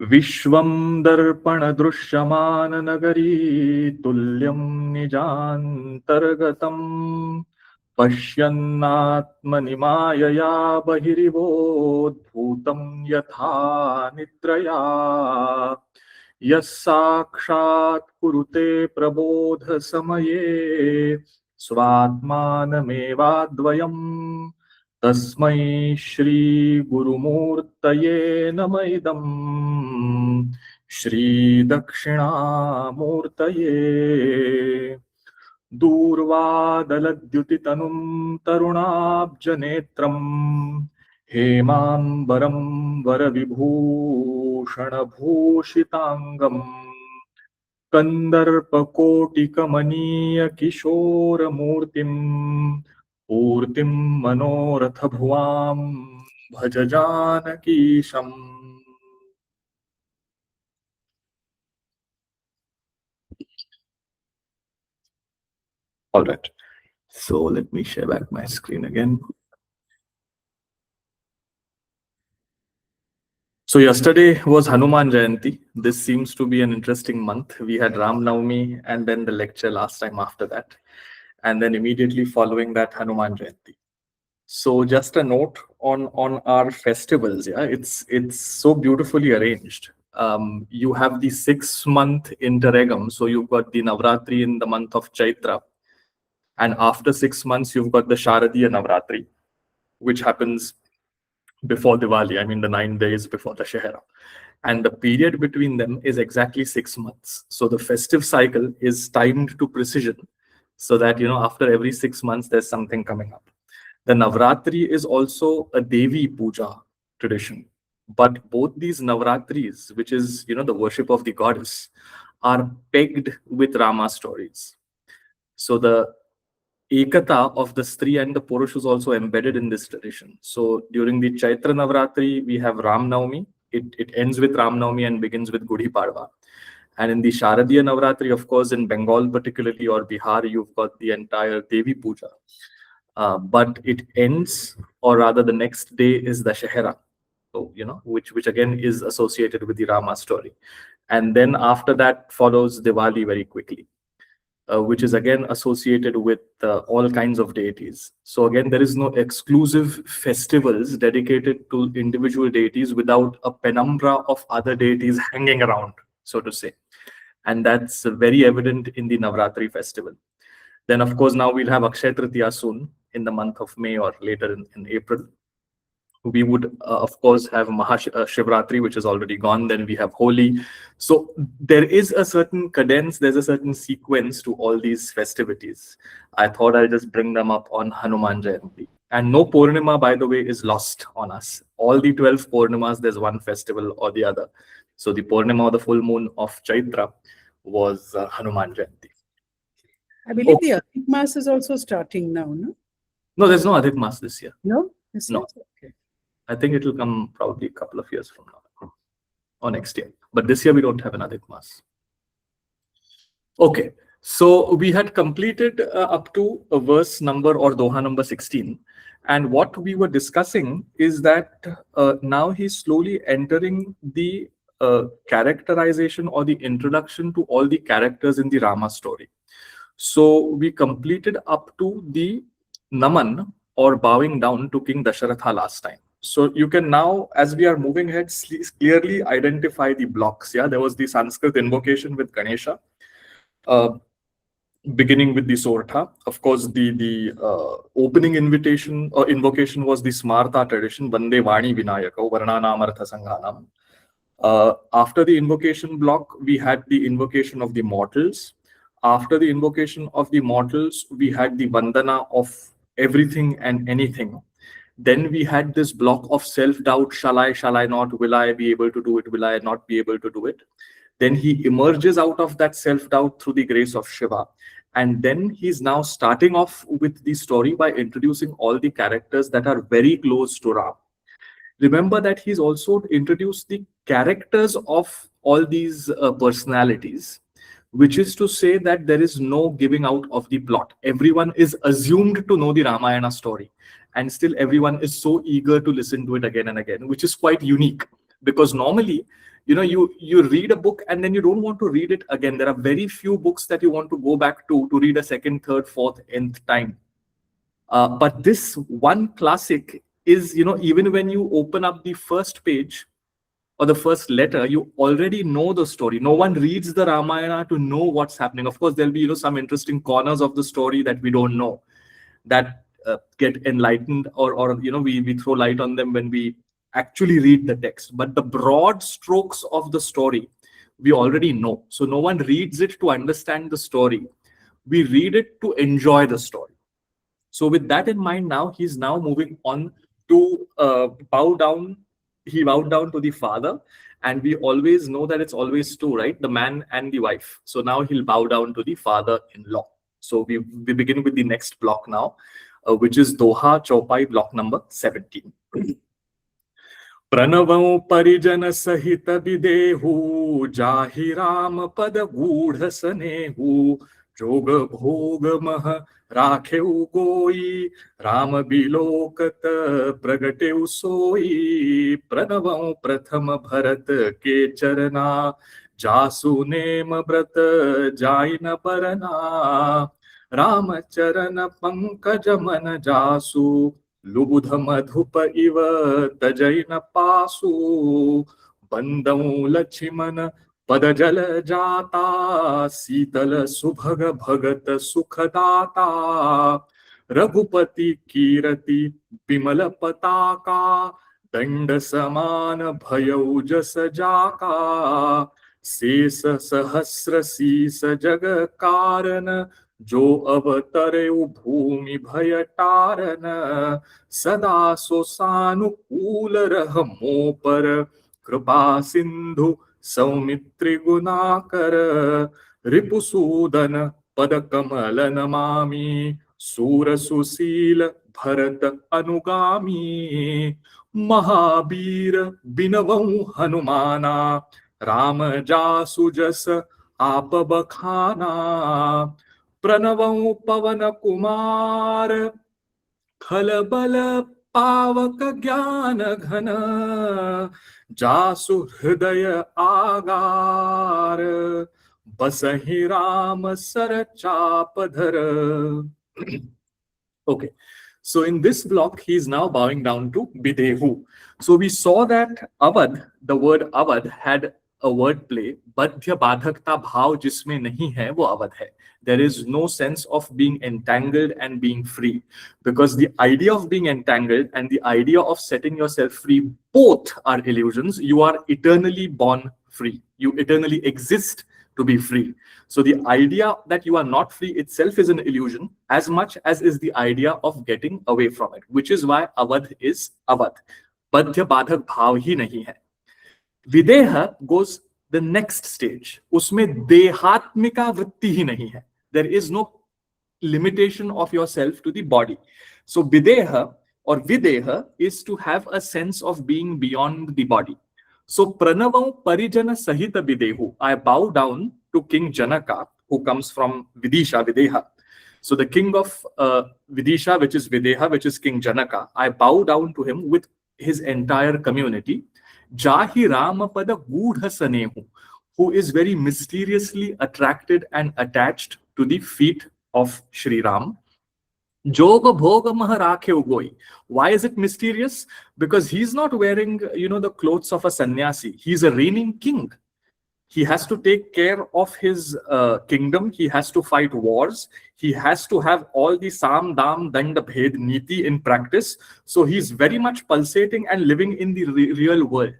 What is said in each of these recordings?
विश्वं दर्पणदृश्यमाननगरी तुल्यं निजान्तर्गतम् पश्यन्नात्मनि मायया बहिरिवोद्भूतं यथा निद्रया यः साक्षात् कुरुते प्रबोधसमये स्वात्मानमेवाद्वयम् तस्मै श्री गुरुमूर्तये नमः इदम् श्री दक्षिणामूर्तये दूर्वादलद्युतितनुं तरुणाब्जनेत्रम् हेमाम्बरं वरविभूषणभूषिताङ्गम् कन्दर्पकोटिकमनीयकिशोरमूर्तिम् पूर्तिं मनोरथभुवां भज जानकीशम्. All right. So let me share back my screen again. So yesterday was Hanuman Jayanti. This seems to be an interesting month. We had Ram Navami and then the lecture last time after that. And then immediately following that, Hanuman Jayanti. So just a note on our festivals. Yeah, it's so beautifully arranged. You have the 6-month interregnum. So you've got the Navratri in the month of Chaitra. And after 6 months, you've got the Sharadiya Navratri, which happens before Diwali. I mean, the 9 days before the Shahara. And the period between them is exactly 6 months. So the festive cycle is timed to precision so that, after every 6 months, there's something coming up. The Navratri is also a Devi Puja tradition. But both these Navratris, which is, the worship of the goddess, are pegged with Rama stories. So the Ekata of the Stri and the Purush is also embedded in this tradition. So during the Chaitra Navratri, we have Ram Navami. It ends with Ram Navami and begins with Gudi Padwa. And in the Sharadiya Navratri, of course, in Bengal particularly, or Bihar, you've got the entire Devi Puja. But it ends, or rather the next day is the Shahara, so, which again is associated with the Rama story. And then after that follows Diwali very quickly, which is again associated with all kinds of deities. So again, there is no exclusive festivals dedicated to individual deities without a penumbra of other deities hanging around, so to say. And that's very evident in the Navratri festival. Then, of course, now we'll have Akshaya Tritiya soon in the month of May or later in April. We would, of course, have Shivratri, which is already gone. Then we have Holi. So there is a certain cadence, there's a certain sequence to all these festivities. I thought I'll just bring them up on Hanuman Jayanti. And no Purnima, by the way, is lost on us. All the 12 Purnimas, there's one festival or the other. So the Purnima or the full moon of Chaitra was Hanuman Jayanti. I believe the Adhik Maas is also starting now, no? No, there's no Adhik Maas this year. No? No. Okay. I think it will come probably a couple of years from now or next year. But this year we don't have an Adhik Maas. Okay, so we had completed up to verse number or Doha number 16. And what we were discussing is that now he's slowly entering the characterization or the introduction to all the characters in the Rama story. So we completed up to the Naman or bowing down to King Dasharatha last time. So you can now, as we are moving ahead, clearly identify the blocks. Yeah, there was the Sanskrit invocation with Ganesha, beginning with the Sortha. Of course, the opening invitation or invocation was the Smarta tradition, Vande Vani Vinayaka, Varnanamartha Sanghanam. After the invocation block, we had the invocation of the mortals. After the invocation of the mortals, we had the Vandana of everything and anything. Then we had this block of self-doubt. Shall I not? Will I be able to do it? Will I not be able to do it? Then he emerges out of that self-doubt through the grace of Shiva. And then he's now starting off with the story by introducing all the characters that are very close to Ram. Remember that he's also introduced the characters of all these personalities, which is to say that there is no giving out of the plot. Everyone is assumed to know the Ramayana story, and still everyone is so eager to listen to it again and again, which is quite unique, because normally You read a book and then you don't want to read it again. There are very few books that you want to go back to read a second, third, fourth, nth time. But this one classic is, even when you open up the first page or the first letter, you already know the story. No one reads the Ramayana to know what's happening. Of course, there'll be, some interesting corners of the story that we don't know, that get enlightened, or we throw light on them when we actually read the text. But the broad strokes of the story, we already know. So no one reads it to understand the story. We read it to enjoy the story. So with that in mind, now he's now moving on to bow down. He bowed down to the father, and we always know that it's always two, right? The man and the wife. So now he'll bow down to the father-in-law. So we begin with the next block now, which is Doha Chaupai, block number 17. प्रणवं परिजन सहित विदेहु जाहि राम पद गूढ़ सनेहु जोग भोग मह राखेउ गोई राम बिलोकत प्रगटेउ सोई प्रणवं प्रथम भरत के चरना जासु नेम व्रत जाय न बरना राम चरण पंकज मन जासु लुबुध मधुप इव तजै न पासु बंदौ लक्ष्मण पद जल जाता शीतल सुभग भगत सुखदाता रघुपति कीरति विमल पताका दंड समान भयौ जस जाका शेष सहस्र शीस जग कारण जो अवतरेउ भूमि भय टारन सदा सो सानुकूल रह मो पर कृपा सिंधु सौमित्रि गुणाकर रिपुसूदन पद कमल नमामि सूर सुशील भरत अनुगामी महावीर बिनवं हनुमाना राम जासु जस आप बखाना प्रणवं पवन कुमार खल बल पावक ज्ञान घन जासु हृदय आगार बसहि राम सर चापधर. Okay, so in this block he is now bowing down to Videhu. So we saw that Awadh, the word Awadh, had a word play. Badhya badhakta bhav jisme nahi hai, wo Awadh hai. There is no sense of being entangled and being free, because the idea of being entangled and the idea of setting yourself free, both are illusions. You are eternally born free. You eternally exist to be free. So the idea that you are not free itself is an illusion, as much as is the idea of getting away from it, which is why Awadh is Awadh. Badhya badhak bhav hi nahi hai. Videha goes the next stage. Usme dehatmika vritti hi nahi hai. There is no limitation of yourself to the body. So videha or videha is to have a sense of being beyond the body. So pranavam parijana sahita videhu. I bow down to King Janaka, who comes from Vidisha, Videha. So the king of Vidisha, which is Videha, which is King Janaka, I bow down to him with his entire community. Jahi Ramapada Gudha Sanehu, who is very mysteriously attracted and attached to the feet of Sri Ram. Joga Bhoga Maharakhe Ugoi. Why is it mysterious? Because he's not wearing, the clothes of a sannyasi. He's a reigning king. He has to take care of his kingdom. He has to fight wars. He has to have all the Sam, Dam, Danda, Bhed, Niti in practice. So he's very much pulsating and living in the real world,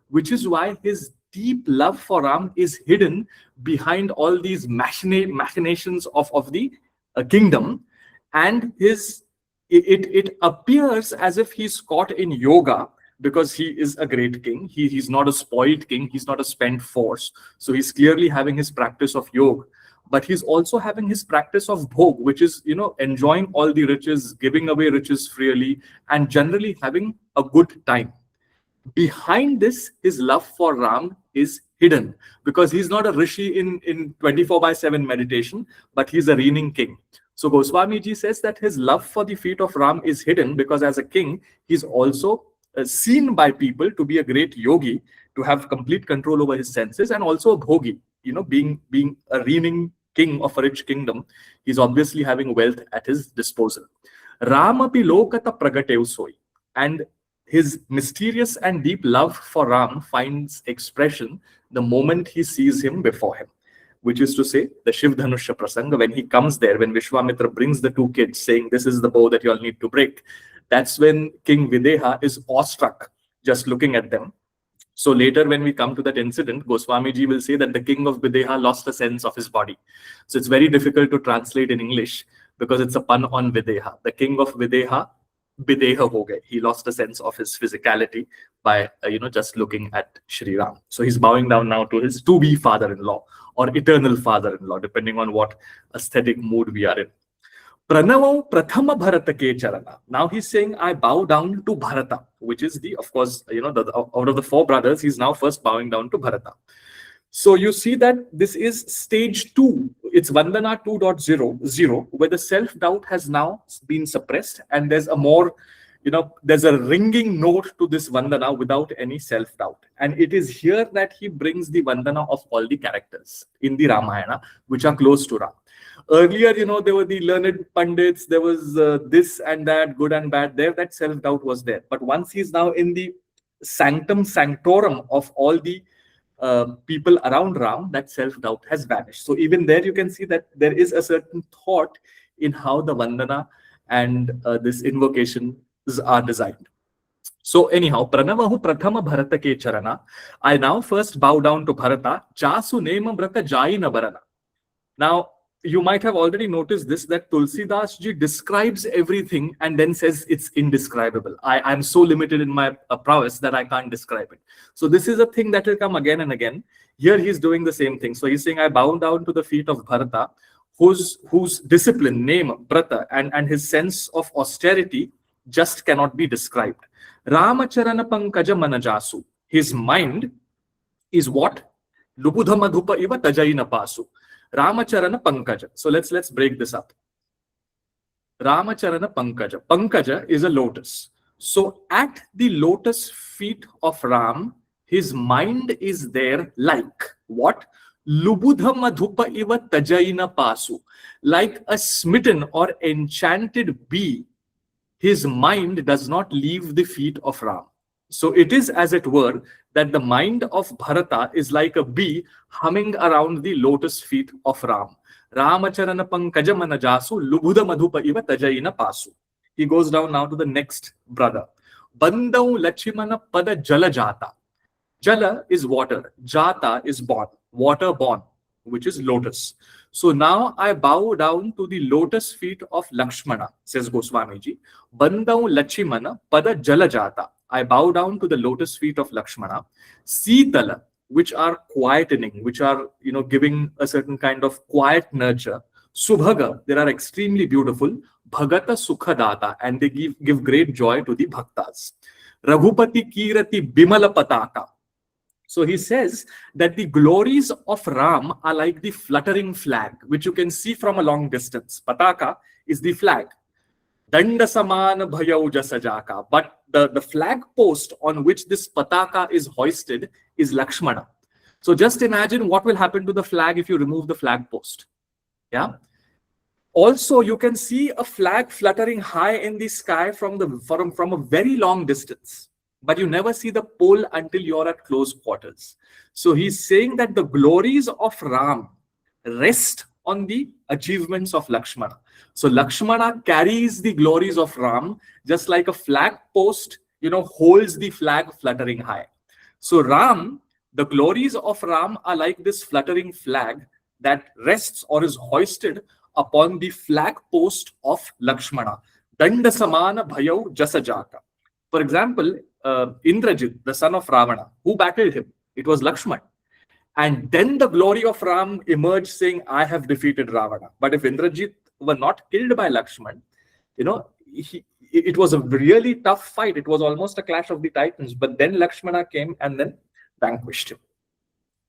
which is why his deep love for Ram is hidden behind all these machinations of the kingdom. And it appears as if he's caught in yoga, because he is a great king. He's not a spoiled king. He's not a spent force. So he's clearly having his practice of yoga, but he's also having his practice of bhog, which is, enjoying all the riches, giving away riches freely, and generally having a good time. Behind this, his love for Ram is hidden, because he's not a rishi in 24/7 meditation, but he's a reigning king. So Goswami ji says that his love for the feet of Ram is hidden because as a king, he's also seen by people to be a great yogi, to have complete control over his senses, and also a bhogi. Being a reigning king of a rich kingdom, he's obviously having wealth at his disposal. Ramapi lokata pragatev soi. And his mysterious and deep love for Ram finds expression the moment he sees him before him, which is to say, the Shiv Dhanusha Prasanga, when he comes there, when Vishwamitra brings the two kids saying, this is the bow that you all need to break, that's when King Videha is awestruck just looking at them. So later when we come to that incident, Goswamiji will say that the king of Videha lost a sense of his body. So it's very difficult to translate in English because it's a pun on Videha. The king of Videha, Videha ho gaye. He lost a sense of his physicality by, just looking at Shri Ram. So he's bowing down now to his to-be father-in-law or eternal father-in-law, depending on what aesthetic mood we are in. Pranavo Prathama Bharata ke charana. Now he's saying, I bow down to Bharata, which is of course, out of the four brothers, he's now first bowing down to Bharata. So you see that this is stage 2. It's Vandana 2.0, where the self-doubt has now been suppressed, and there's a more, there's a ringing note to this Vandana without any self-doubt. And it is here that he brings the Vandana of all the characters in the Ramayana, which are close to Ram. Earlier, there were the learned Pandits, there was this and that, good and bad there, that self-doubt was there. But once he's now in the sanctum sanctorum of all the people around Ram, that self-doubt has vanished. So even there you can see that there is a certain thought in how the Vandana and this invocation are designed. So anyhow, Pranavahu Prathama Bharata ke charana. I now first bow down to Bharata. Jasu nema brata jaina barana. Now, you might have already noticed this, that Tulsidas ji describes everything and then says it's indescribable. I'm so limited in my prowess that I can't describe it. So this is a thing that will come again and again. Here he's doing the same thing. So he's saying, I bow down to the feet of Bharata, whose discipline, name, Brata, and his sense of austerity just cannot be described. Rāmacaritamānasa pankaja manajasu. His mind is what? Lubudha madhupa iva tajaina pasu. Rāmacaritamānasa pankaja. So let's break this up. Rāmacaritamānasa pankaja. Pankaja is a lotus. So at the lotus feet of Ram, his mind is there like what? Lubudha madhupa iva tajaina pasu. Like a smitten or enchanted bee, his mind does not leave the feet of Ram. So it is, as it were, that the mind of Bharata is like a bee humming around the lotus feet of Ram. Rāmacaritamānasa pankaja manajasu lubudha madhupa iva tajaina pasu. He goes down now to the next brother. Bandau lachimana pada jala jata. Jala is water. Jata is born. Water born, which is lotus. So now I bow down to the lotus feet of Lakshmana, says Goswamiji. Bandau lachimana pada jala jata. I bow down to the lotus feet of Lakshmana. Sitala, which are quietening, which are, giving a certain kind of quiet nurture. Subhaga, they are extremely beautiful. Bhagata Sukhadata, and they give great joy to the bhaktas. Raghupati Kirati Bimala Pataka. So he says that the glories of Ram are like the fluttering flag, which you can see from a long distance. Pataka is the flag. Danda samana bhayauja sajaka. But the flag post on which this pataka is hoisted is Lakshmana. So just imagine what will happen to the flag if you remove the flag post. Yeah. Also, you can see a flag fluttering high in the sky from a very long distance, but you never see the pole until you're at close quarters. So he's saying that the glories of Ram rest on the achievements of Lakshmana. So Lakshmana carries the glories of Ram just like a flag post, holds the flag fluttering high. So Ram, the glories of Ram are like this fluttering flag that rests or is hoisted upon the flag post of Lakshmana. Danda samana bhayau jasajaka. For example, Indrajit, the son of Ravana, who battled him? It was Lakshman. And then the glory of Ram emerged saying, I have defeated Ravana. But if Indrajit were not killed by Lakshman, it was a really tough fight. It was almost a clash of the titans. But then Lakshmana came and then vanquished him.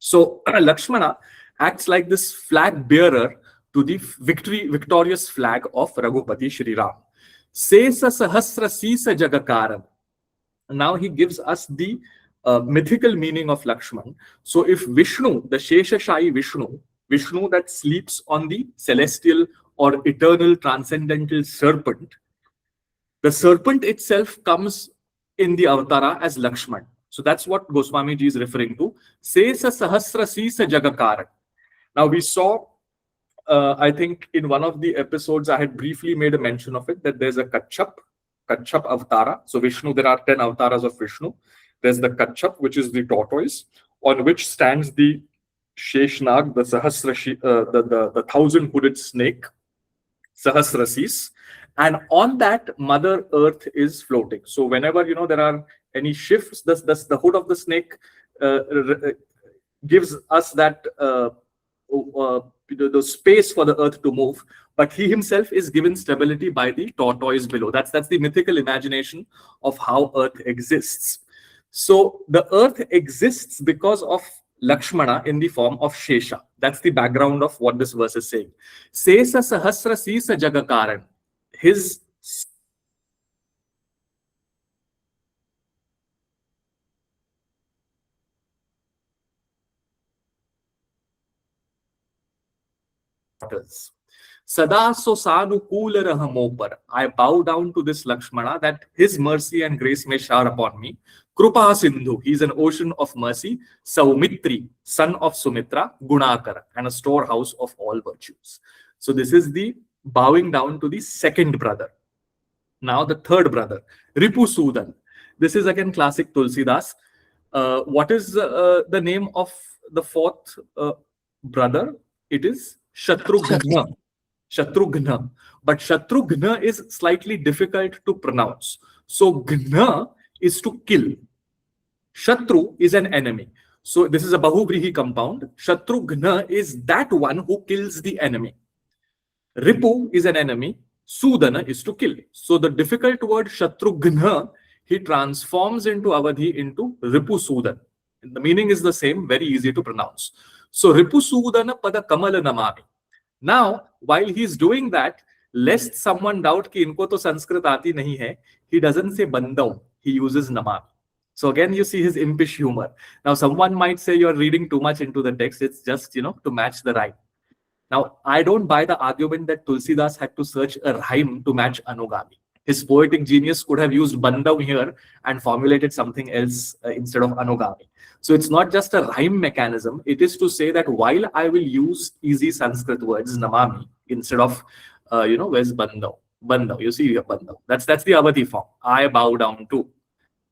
So Lakshmana acts like this flag bearer to the victorious flag of Raghupati Shri Ram. Sesa sahasra sisa jagakaram. Now he gives us the mythical meaning of Lakshman. So if Vishnu, the Sheshashayi Vishnu, Vishnu that sleeps on the celestial or eternal transcendental serpent, the serpent itself comes in the avatara as Lakshman. So that's what Goswamiji is referring to. Sesa Sahasra Sisa Jagakaran. Now we saw, I think in one of the episodes, I had briefly made a mention of it, that there's a Kachap avatara. So Vishnu, there are 10 avatars of Vishnu. There's the Kachap, which is the tortoise, on which stands the Sheshnag, the the 1,000-hooded snake, Sahasrasis. And on that, Mother Earth is floating. So whenever there are any shifts, the hood of the snake gives us that the space for the earth to move, but he himself is given stability by the tortoise below. That's the mythical imagination of how earth exists. So the earth exists because of Lakshmana in the form of Shesha. That's the background of what this verse is saying. Sesa Sahasra Sisa Jagakaran. His Sada so sanu koola rahamopar. I bow down to this Lakshmana that his mercy and grace may shower upon me. Krupa Sindhu, he's an ocean of mercy. Saumitri, son of Sumitra, Gunakara, and a storehouse of all virtues. So this is the bowing down to the second brother. Now the third brother, Ripu Sudan. This is again classic Tulsidas. What is the name of the fourth brother? It is Shatrughna. Shatrughna. But Shatrughna is slightly difficult to pronounce. So Ghna is to kill. Shatru is an enemy. So this is a Bahuvrihi compound. Shatrughna is that one who kills the enemy. Ripu is an enemy. Sudana is to kill. So the difficult word Shatrughna, he transforms into Avadhi into Ripu Sudan. The meaning is the same, very easy to pronounce. So Ripu Sudana Pada Kamala Namami. Now, while he's doing that, lest someone doubt ki inko to Sanskrit aati nahi hai, he doesn't say Bandau, he uses Namami. So again, you see his impish humor. Now, someone might say you're reading too much into the text. It's just, to match the rhyme. Now, I don't buy the argument that Tulsidas had to search a rhyme to match Anugami. His poetic genius could have used Bandau here and formulated something else instead of Anugami. So it's not just a rhyme mechanism. It is to say that while I will use easy Sanskrit words, Namami, instead of, where's Bandau? Bandau, you see here, Bandau. That's the Avadhi form. I bow down to.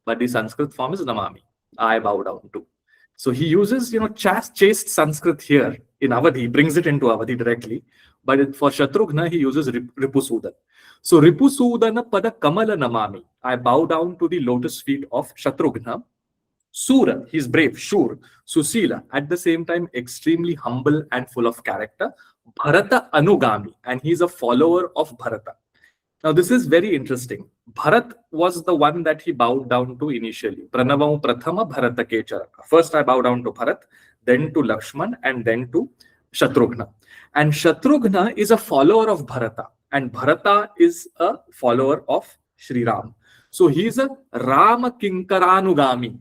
But the Sanskrit form is Namami. I bow down to. So he uses, chaste Sanskrit here in Avadhi, brings it into Avadhi directly. But for Shatrughna, he uses Ripusudan. So Ripusudana Pada Kamala Namami. I bow down to the lotus feet of Shatrughna. Sura, he's brave, sure. Susila, at the same time, extremely humble and full of character. Bharata Anugami, and he's a follower of Bharata. Now, this is very interesting. Bharat was the one that he bowed down to initially. Pranavam Prathama Bharata Kecharaka. First, I bow down to Bharat, then to Lakshman, and then to Shatrughna. And Shatrughna is a follower of Bharata, and Bharata is a follower of Sri Ram. So, he is a Rāmacaritamānasa.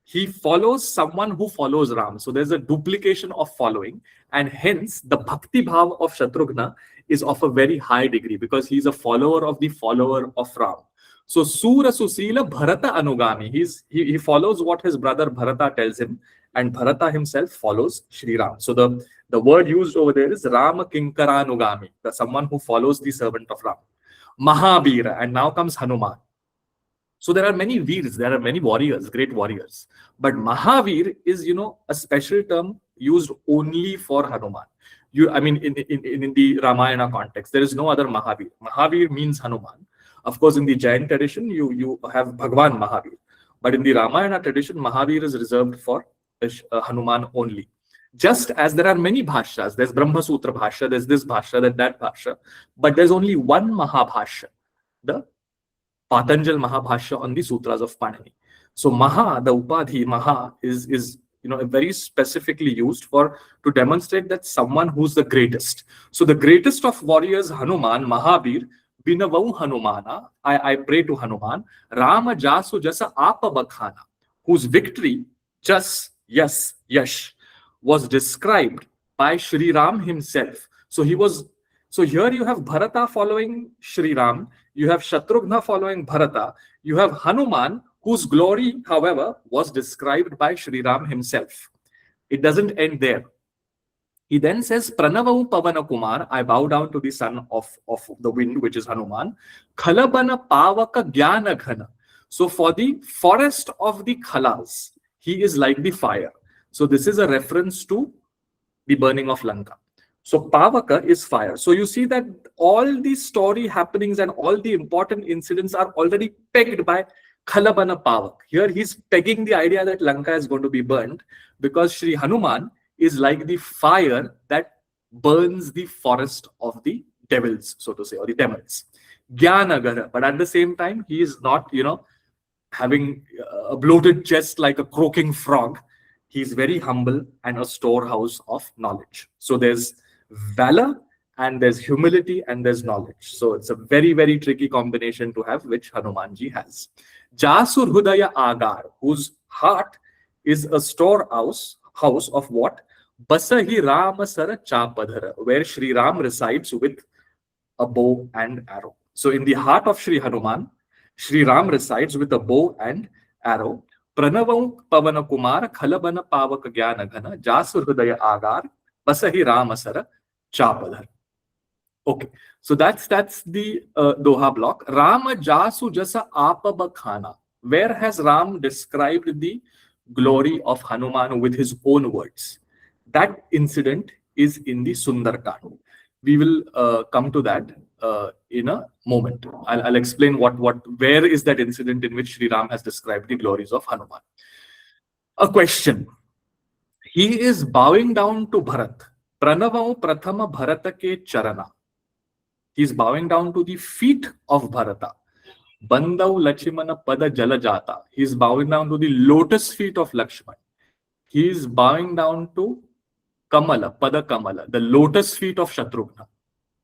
He follows someone who follows Ram. So, there's a duplication of following, and hence the Bhakti Bhav of Shatrughna is of a very high degree because he's a follower of the follower of Ram. So Sura Susila Bharata Anugami. He follows what his brother Bharata tells him, and Bharata himself follows Sri Ram. So the word used over there is Rama Kinkaranugami, the someone who follows the servant of Ram. Mahabira, and now comes Hanuman. So there are many veers, there are many warriors, great warriors. But Mahavir is, a special term used only for Hanuman. In the Ramayana context, there is no other Mahavir. Mahavir means Hanuman. Of course, in the Jain tradition, you have Bhagwan Mahavir. But in the Ramayana tradition, Mahavir is reserved for Hanuman only. Just as there are many bhashyas, there's Brahma Sutra bhashya, there's this bhashya, that bhashya, but there's only one Mahabhashya, the Patanjal Mahabhashya on the Sutras of Panini. So Maha, the Upadhi, Maha is very specifically used to demonstrate that someone who's the greatest. So the greatest of warriors, Hanuman, Mahabir, Binavau Hanumana, I pray to Hanuman, Rama Jasu Jasa Apa Bakhana, whose victory, Jas, yes, Yash, was described by Shri Ram himself. So here you have Bharata following Shri Ram, you have Shatrughna following Bharata, you have Hanuman, whose glory, however, was described by Shri Ram himself. It doesn't end there. He then says, Pranavau Pavana Kumar, I bow down to the son of the wind, which is Hanuman. Khalabana Pavaka Jnana Ghana. So for the forest of the Khalas, he is like the fire. So this is a reference to the burning of Lanka. So Pavaka is fire. So you see that all the story happenings and all the important incidents are already pegged by Khalabana Pavak. Here he's pegging the idea that Lanka is going to be burned because Sri Hanuman is like the fire that burns the forest of the devils, so to say, or the demons. Jnanagara. But at the same time, he is not, having a bloated chest like a croaking frog. He's very humble and a storehouse of knowledge. So there's valor and there's humility and there's knowledge. So it's a very, very tricky combination to have, which Hanumanji has. Jasur Hudaya Agar, whose heart is a storehouse of what? Basahi Ramasara Chapadhara, where Sri Ram resides with a bow and arrow. So in the heart of Sri Hanuman, Sri Ram resides with a bow and arrow. Pranavaṁ Pavana Kumar Khalabana Pavaka Jnana Ghana Jasur Hudaya Agar Basahi Ramasara Chapadhara. Okay, so that's the Doha block. Rama Jasu Jasa Apabakhana. Where has Ram described the glory of Hanuman with his own words? That incident is in the Sundarkand. We will come to that in a moment. I'll explain where is that incident in which Sri Ram has described the glories of Hanuman. A question. He is bowing down to Bharat. Pranavau Prathama Bharata ke Charana. He is bowing down to the feet of Bharata. Bandau Lachimana Pada Jalajata. He is bowing down to the lotus feet of Lakshman. He is bowing down to Kamala, Pada Kamala, the lotus feet of Shatrughna.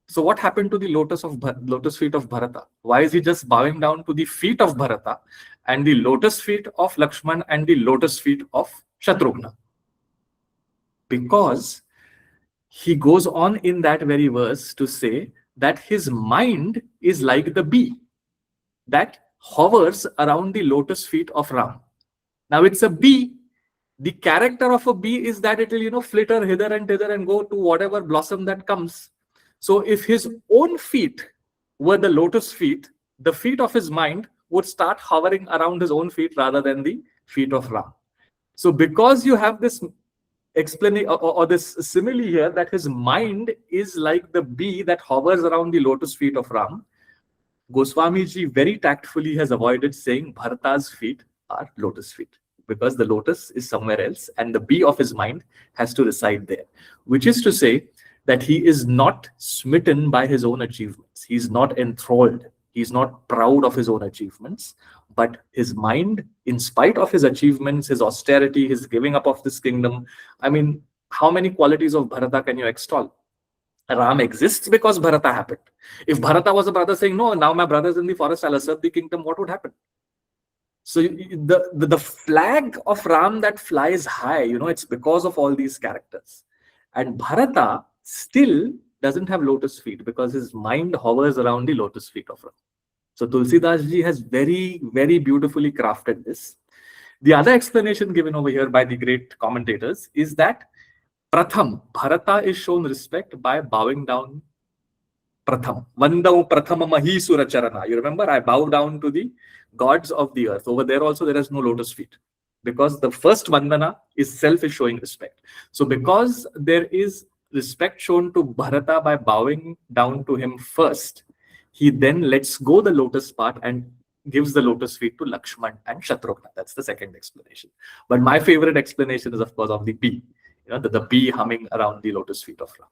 So what happened to the lotus feet of Bharata? Why is he just bowing down to the feet of Bharata and the lotus feet of Lakshman and the lotus feet of Shatrughna? Because he goes on in that very verse to say that his mind is like the bee that hovers around the lotus feet of Ram. Now it's a bee. The character of a bee is that it will, flitter hither and thither and go to whatever blossom that comes. So if his own feet were the lotus feet, the feet of his mind would start hovering around his own feet rather than the feet of Ram. So because you have this explanation or this simile here that his mind is like the bee that hovers around the lotus feet of Ram, Goswamiji very tactfully has avoided saying Bharata's feet are lotus feet, because the lotus is somewhere else and the bee of his mind has to reside there, which is to say that he is not smitten by his own achievements. He's not enthralled. He's not proud of his own achievements, but his mind, in spite of his achievements, his austerity, his giving up of this kingdom. I mean, how many qualities of Bharata can you extol? Ram exists because Bharata happened. If Bharata was a brother saying, no, now my brother's in the forest, I'll assert the kingdom, what would happen? So the flag of Ram that flies high, it's because of all these characters. And Bharata still doesn't have lotus feet because his mind hovers around the lotus feet of Ram. So Tulsidas ji has very, very beautifully crafted this. The other explanation given over here by the great commentators is that Pratham, Bharata is shown respect by bowing down Pratham. Vandau Prathama Mahisura Charana. You remember, I bow down to the gods of the earth. Over there also there is no lotus feet, because the first Vandana itself is showing respect. So because there is respect shown to Bharata by bowing down to him first, he then lets go the lotus part and gives the lotus feet to Lakshman and Shatrughna. That's the second explanation. But my favorite explanation is, of course, of the bee. The bee humming around the lotus feet of Ram.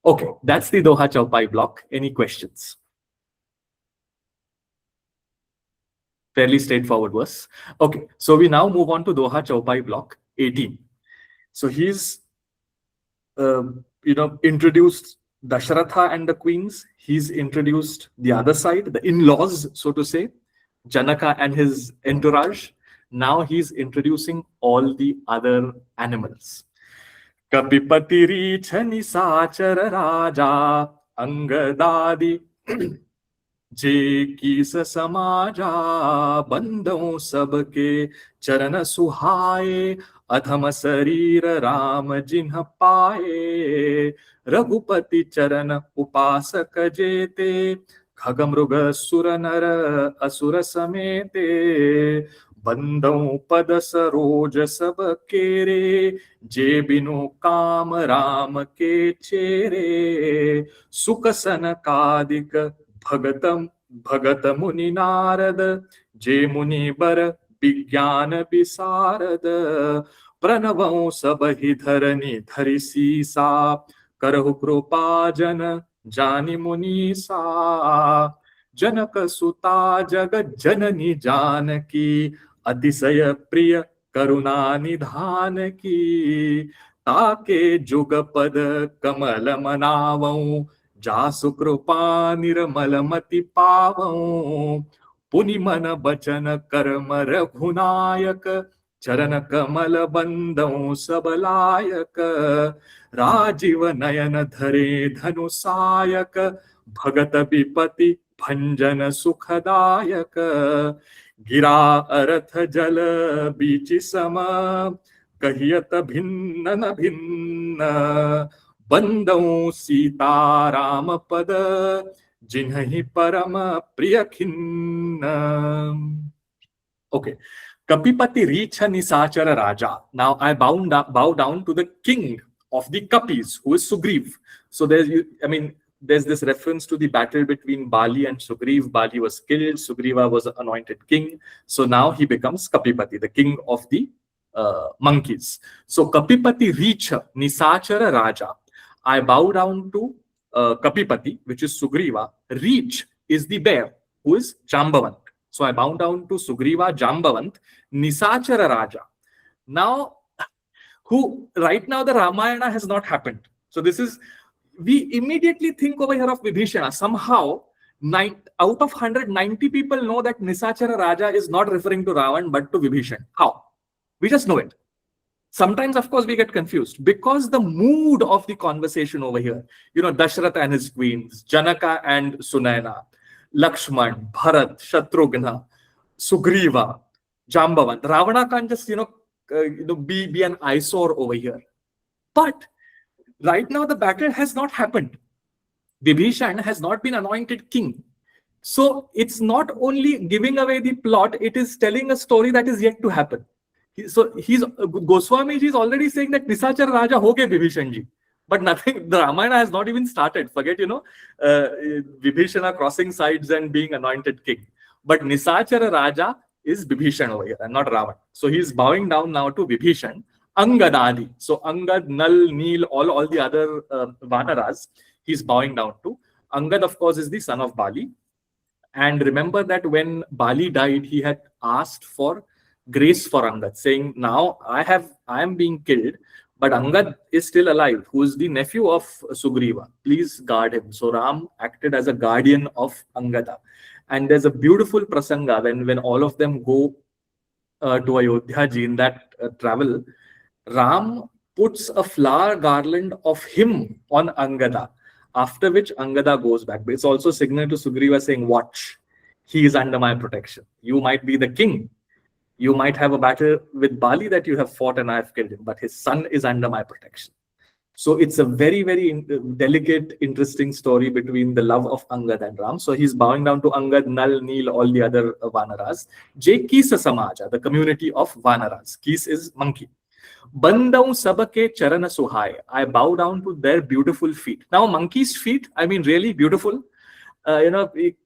Okay, that's the Doha Chaupai block. Any questions? Fairly straightforward verse. Okay, so we now move on to Doha Chaupai block 18. So he's introduced Dashratha and the queens, he's introduced the other side, the in-laws, so to say, Janaka and his entourage. Now he's introducing all the other animals. Kapipati Reach Nisachara Raja Angadadi J keys समाजा बंदों सबके चरण सुहाए अधम शरीर राम जिन्ह पाए रघुपति चरण उपासक जेते खग मृग सुर नर असुर समेते बंदों पद सरोज सब केरे जे बिनु काम राम के चेरे सुख सन कादिक भगतम भगत मुनि नारद जे मुनि बर विज्ञान विसारद प्रणवों सब ही धरनी धरि सीसा करहु कृपा जन जानि मुनीसा जनक सुता जगत जननी जानकी अतिशय प्रिय करुणा निधान की ताके जुग पद कमल मनावं जासु कृपा निर्मल मति पावं पुनि मन बचन कर्म रघुनायक चरण कमल बंदों सब लायक राजीव नयन धरे धनुषायक भगत विपति भंजन सुखदायक गिरा अर्थ जल बीच सम कहियत भिन्न न भिन्न बंदों सीताराम पद जिन्हि परम प्रिय खिन्न. Okay. Kapipati Reach Nisachara Raja. Now I bow down to the king of the Kapis, who is Sugriv. So there's this reference to the battle between Bali and Sugriv. Bali was killed, Sugriva was anointed king. So now he becomes Kapipati, the king of the monkeys. So Kapipati Reach Nisachara Raja. I bow down to Kapipati, which is Sugriva. Reach is the bear, who is Jambavant. So I bow down to Sugriva, Jambavant, Nisachara Raja. Now, who right now the Ramayana has not happened. So this is, we immediately think over here of Vibhishana. Somehow, out of 190 people know that Nisachara Raja is not referring to Ravan but to Vibhishan. How? We just know it. Sometimes, of course, we get confused because the mood of the conversation over here, Dashratha and his queens, Janaka and Sunayana, Lakshman, Bharat, Shatrughna, Sugriva, Jambavant. Ravana can't just, be an eyesore over here. But right now, the battle has not happened. Vibhishan has not been anointed king. So it's not only giving away the plot, it is telling a story that is yet to happen. So Goswami ji is already saying that Nisachara Raja ho gaye Vibhishan ji. But nothing, the Ramayana has not even started. Forget, Vibhishana crossing sides and being anointed king. But Nisachara Raja is Vibhishan over here and not Ravan. So he's bowing down now to Vibhishan. Angadadi. So Angad, Nal, Neel, all the other Vanaras, he's bowing down to. Angad, of course, is the son of Bali. And remember that when Bali died, he had asked for grace for Angad, saying, now I am being killed, but Angad is still alive, who is the nephew of Sugriva. Please guard him. So Ram acted as a guardian of Angada. And there's a beautiful prasanga when all of them go to Ayodhya ji in that travel. Ram puts a flower garland of him on Angada, after which Angada goes back. But it's also signal to Sugriva saying, watch, he is under my protection. You might be the king. You might have a battle with Bali that you have fought and I have killed him, but his son is under my protection. So it's a very, very delicate, interesting story between the love of Angad and Ram. So he's bowing down to Angad, Nal, Neel, all the other Vanaras. Je Kisa Samaja, the community of Vanaras. Kis is monkey. Bandau sabake charana suhai. I bow down to their beautiful feet. Now, monkey's feet, really beautiful.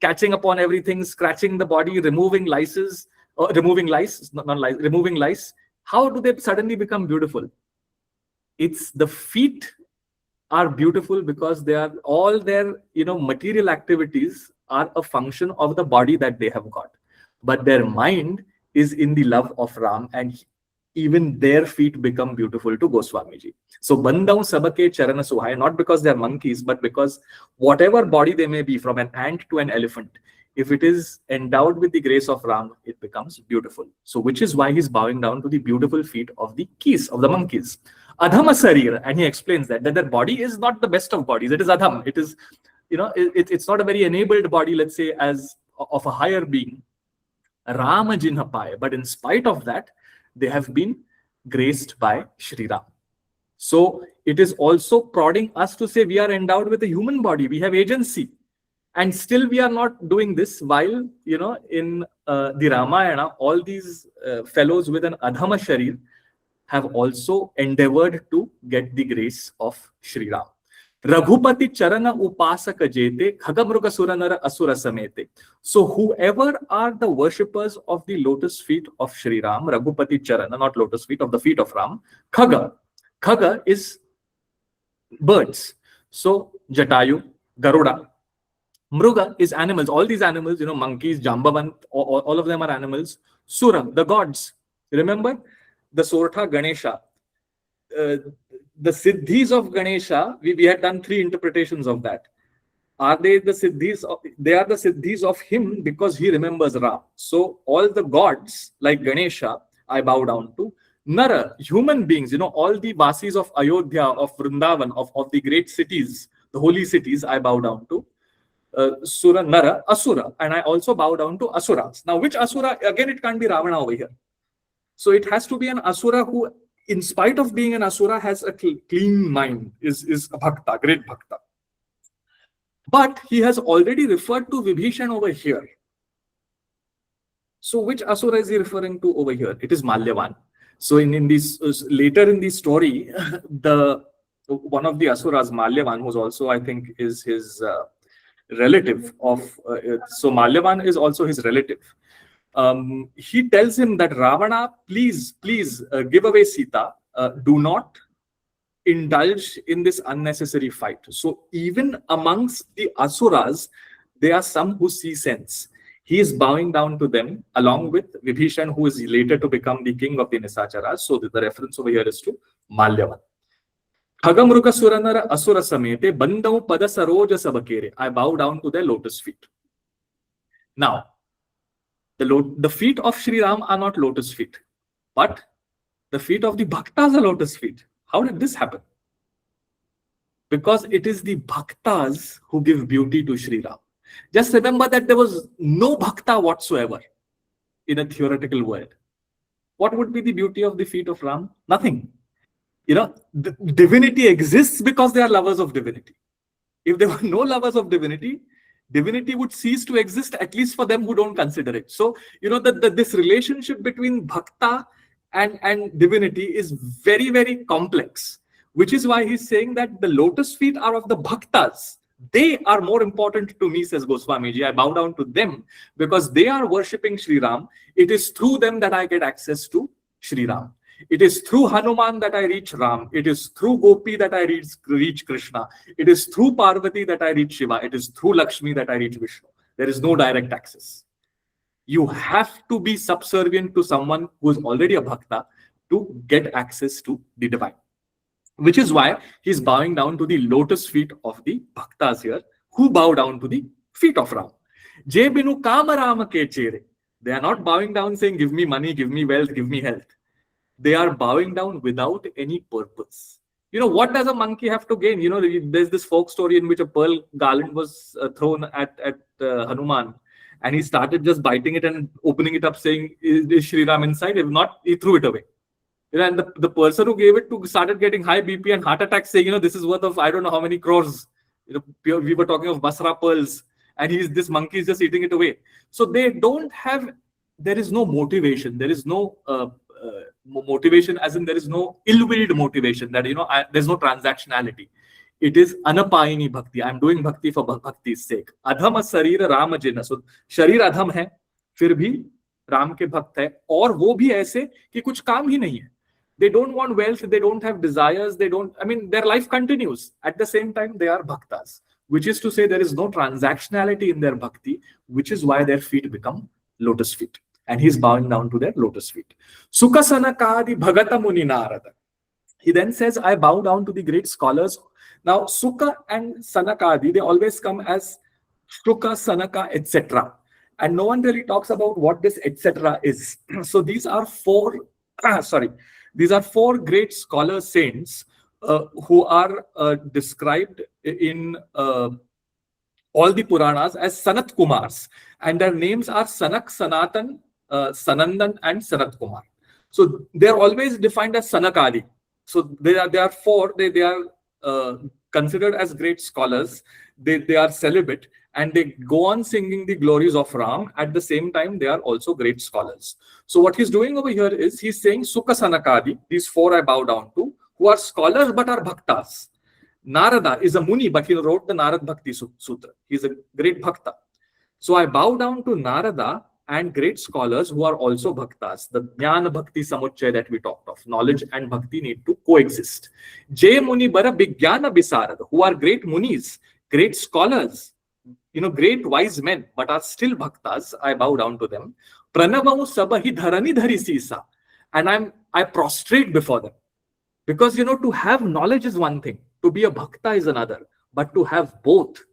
Catching upon everything, scratching the body, removing lice. Removing lice. How do they suddenly become beautiful? It's the feet are beautiful because they are all their, material activities are a function of the body that they have got. But their mind is in the love of Ram, and even their feet become beautiful to Goswamiji. So Bandau Sabake Charana Suhai, not because they're monkeys, but because whatever body they may be, from an ant to an elephant, if it is endowed with the grace of Ram, it becomes beautiful. So which is why he's bowing down to the beautiful feet of the keys, of the monkeys. Adhama Sarir, and he explains that their body is not the best of bodies. It is Adham. It is, it's not a very enabled body, let's say, as of a higher being. Rama Jinhapai. But in spite of that, they have been graced by Shri Ram. So it is also prodding us to say we are endowed with a human body. We have agency. And still we are not doing this, while, in the Ramayana, all these fellows with an Adhama Sharir have also endeavored to get the grace of Shri Ram. Raghupati Charana Upasaka Jete Khagamruga Suranara Asura Samete. So whoever are the worshippers of the lotus feet of Shri Ram, Raghupati Charana, not lotus feet, of the feet of Ram, Khaga is birds. So Jatayu, Garuda. Mruga is animals. All these animals, monkeys, Jambavant, all of them are animals. Sura, the gods. Remember the Sortha Ganesha. The Siddhis of Ganesha, we had done 3 interpretations of that. Are they the Siddhis? They are the Siddhis of him because he remembers Ram. So all the gods like Ganesha, I bow down to. Nara, human beings, all the Vasis of Ayodhya, of Vrindavan, of the great cities, the holy cities, I bow down to. Sura, Nara, Asura, and I also bow down to Asuras. Now, which Asura? Again, it can't be Ravana over here. So it has to be an Asura who, in spite of being an Asura, has a clean mind, is a Bhakta, great Bhakta. But he has already referred to Vibhishan over here. So which Asura is he referring to over here? It is Malyavan. So in this later in the story, one of the Asuras, Malyavan, who's also, I think, is his relative of, so Malyavan is also his relative. He tells him that Ravana, please give away Sita. Do not indulge in this unnecessary fight. So even amongst the Asuras, there are some who see sense. He is bowing down to them along with Vibhishan, who is later to become the king of the Nisacharas. So the reference over here is to Malyavan. Khagamruka Suranara Asura Samete Bandau Pada Saroja Sabakere. I bow down to their lotus feet. Now, the feet of Sri Ram are not lotus feet, but the feet of the Bhaktas are lotus feet. How did this happen? Because it is the Bhaktas who give beauty to Sri Ram. Just remember that there was no Bhakta whatsoever in a theoretical world. What would be the beauty of the feet of Ram? Nothing. The divinity exists because they are lovers of divinity. If there were no lovers of divinity, divinity would cease to exist, at least for them who don't consider it. So, this relationship between Bhakta and divinity is very, very complex, which is why he's saying that the lotus feet are of the Bhaktas. They are more important to me, says Goswamiji. I bow down to them because they are worshipping Sri Ram. It is through them that I get access to Sri Ram. It is through Hanuman that I reach Ram. It is through Gopi that I reach Krishna. It is through Parvati that I reach Shiva. It is through Lakshmi that I reach Vishnu. There is no direct access. You have to be subservient to someone who is already a Bhakta to get access to the divine. Which is why he's bowing down to the lotus feet of the Bhaktas here, who bow down to the feet of Ram. Je binu kama Rama ke chere. They are not bowing down saying, give me money, give me wealth, give me health. They are bowing down without any purpose. What does a monkey have to gain? There's this folk story in which a pearl garland was thrown at Hanuman, and he started just biting it and opening it up, saying, is Sri Ram inside? If not, he threw it away. And the person who gave it to started getting high BP and heart attacks, saying, this is worth of I don't know how many crores. We were talking of Basra pearls, and this monkey is just eating it away. So they don't have, there is no motivation. There is no motivation, as in there is no ill-willed motivation that, there's no transactionality. It is anapayini bhakti. I'm doing bhakti for bhakti's sake. Adhama sarira Rama jina. So sharir adham hai, fir bhi Ram ke bhakt hai. Aur wo bhi aise ki kuch kaam hi nahi hai. They don't want wealth. They don't have desires. Their life continues. At the same time, they are bhaktas, which is to say there is no transactionality in their bhakti, which is why their feet become lotus feet. and he's bowing down to their lotus feet. Sukhasanakadi Bhagata Muni Narada. He then says, I bow down to the great scholars. Now, Sukha and Sanakadi, they always come as Shuka, Sanaka, etc. And no one really talks about what this etc. is. So these are four, these are four great scholar saints who are described in all the Puranas as Sanat Kumars. And their names are Sanak, Sanatan, Sanandan, and Sanat Kumar. So they're always defined as Sanakadi. So they are four. They are considered as great scholars. They are celibate, and they go on singing the glories of Ram. At the same time, they are also great scholars. So what he's doing over here is he's saying Sukha Sanakadi, these four I bow down to, who are scholars but are bhaktas. Narada is a Muni, but he wrote the Narad Bhakti Sutra. He's a great bhakta. So I bow down to Narada and great scholars who are also bhaktas. The Jnana Bhakti Samuchaya that we talked of. Knowledge and bhakti need to coexist. Jay Muni Bara Vigyana Bisarad, who are great Munis, great scholars, great wise men, but are still bhaktas. I bow down to them. Pranavamu Sabahi Dharani Dhari Sisa. And I prostrate before them. Because, to have knowledge is one thing. To be a bhakta is another. But to have both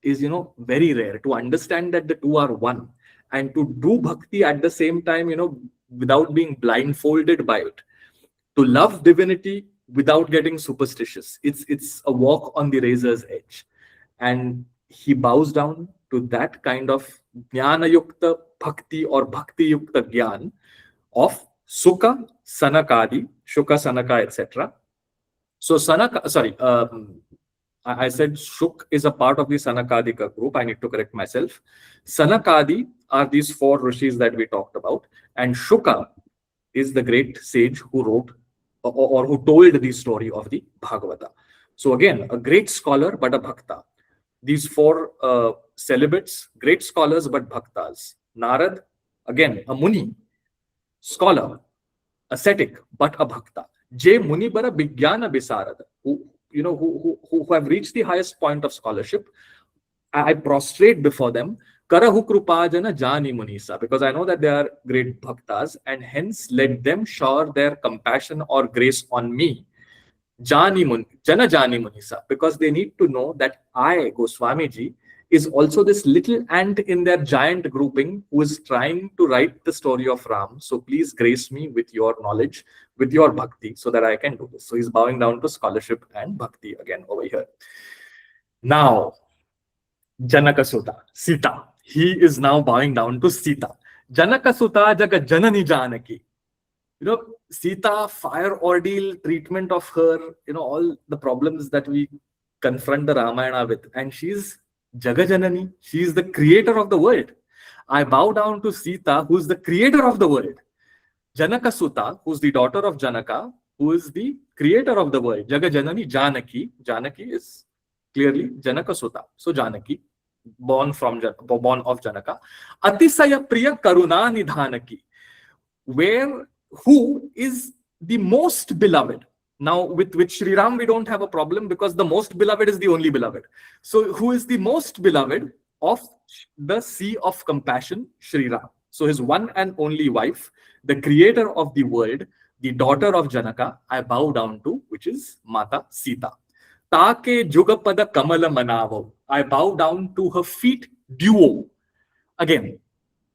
is, very rare. To understand that the two are one. And to do bhakti at the same time, without being blindfolded by it. To love divinity without getting superstitious. It's a walk on the razor's edge. And he bows down to that kind of jnana yukta bhakti or bhakti yukta gyan of Sukha, Sanakadi, Shuka, Sanaka, etc. So I said Shuk is a part of the Sanakadika group. I need to correct myself. Sanakadi are these four rishis that we talked about. And Shuka is the great sage who wrote or who told the story of the Bhagavata. So again, a great scholar but a bhakta. These four celibates, great scholars but bhaktas. Narad, again, a Muni, scholar, ascetic but a bhakta. J. Munibara Vigyana Bisarad, who have reached the highest point of scholarship. I prostrate before them. Karahu Krupajana Jani Munisa, because I know that they are great bhaktas, and hence let them shower their compassion or grace on me. Jana Jani Munisa, because they need to know that I, Goswamiji, is also this little ant in their giant grouping who is trying to write the story of Ram. So please grace me with your knowledge, with your bhakti, so that I can do this. So he's bowing down to scholarship and bhakti again over here. Now, Janakasuta, Sita. He is now bowing down to Sita. Janakasuta Jaga Janani Janaki. Sita, fire ordeal, treatment of her, all the problems that we confront the Ramayana with. And she's Jagajanani. She is the creator of the world. I bow down to Sita, who is the creator of the world. Janakasuta, who's the daughter of Janaka, who is the creator of the world. Jagajanani Janaki. Janaki is clearly Janakasuta. So Janaki, born of Janaka. Atisaya Priya Karuna Nidhanaki, who is the most beloved. Now, with Sri Ram, we don't have a problem because the most beloved is the only beloved. So, who is the most beloved of the sea of compassion, Sri Ram? So, his one and only wife, the creator of the world, the daughter of Janaka, I bow down to, which is Mata Sita. Take Jugapada Kamala Manavo. I bow down to her feet duo. Again,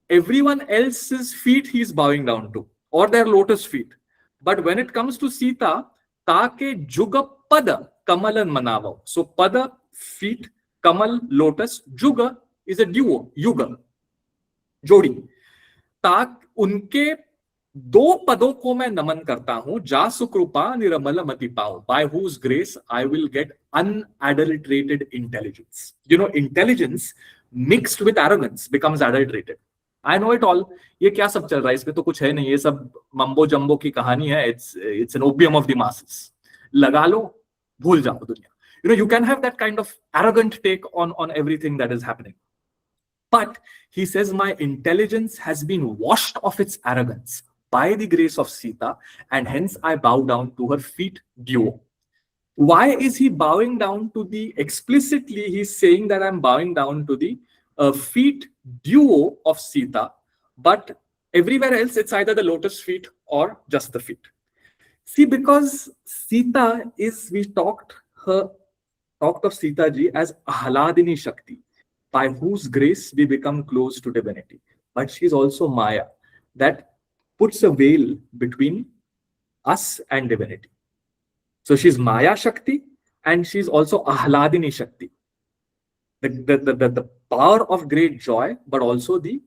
everyone else's feet he is bowing down to, or their lotus feet. But when it comes to Sita, Take Juga Pada Kamalan Manava. So Pada, feet, Kamal, lotus, Juga is a duo, Yuga, Jodi. Tak unke दो पदों को मैं नमन करता हूं, जासु कृपा निरमल मति पाऊं, by whose grace I will get unadulterated intelligence. Intelligence mixed with arrogance becomes adulterated. I know it all. ये क्या सब चल रहा है, इसमें तो कुछ है नहीं, ये सब मम्बो जम्बो की कहानी है. It's an opium of the masses. लगा लो, भूल जाओ दुनिया. You can have that kind of arrogant take on everything that is happening. But he says, my intelligence has been washed of its arrogance by the grace of Sita, and hence I bow down to her feet duo. Why is he bowing down to the, explicitly he's saying that I'm bowing down to the feet duo of Sita, but Everywhere else, it's either the lotus feet or just the feet. See, because Sita is, we talked of Sita ji as Ahladini Shakti, by whose grace we become close to divinity. But she's also Maya, that puts a veil between us and divinity. So she's Maya Shakti and she's also Ahladini Shakti. The power of great joy, but also the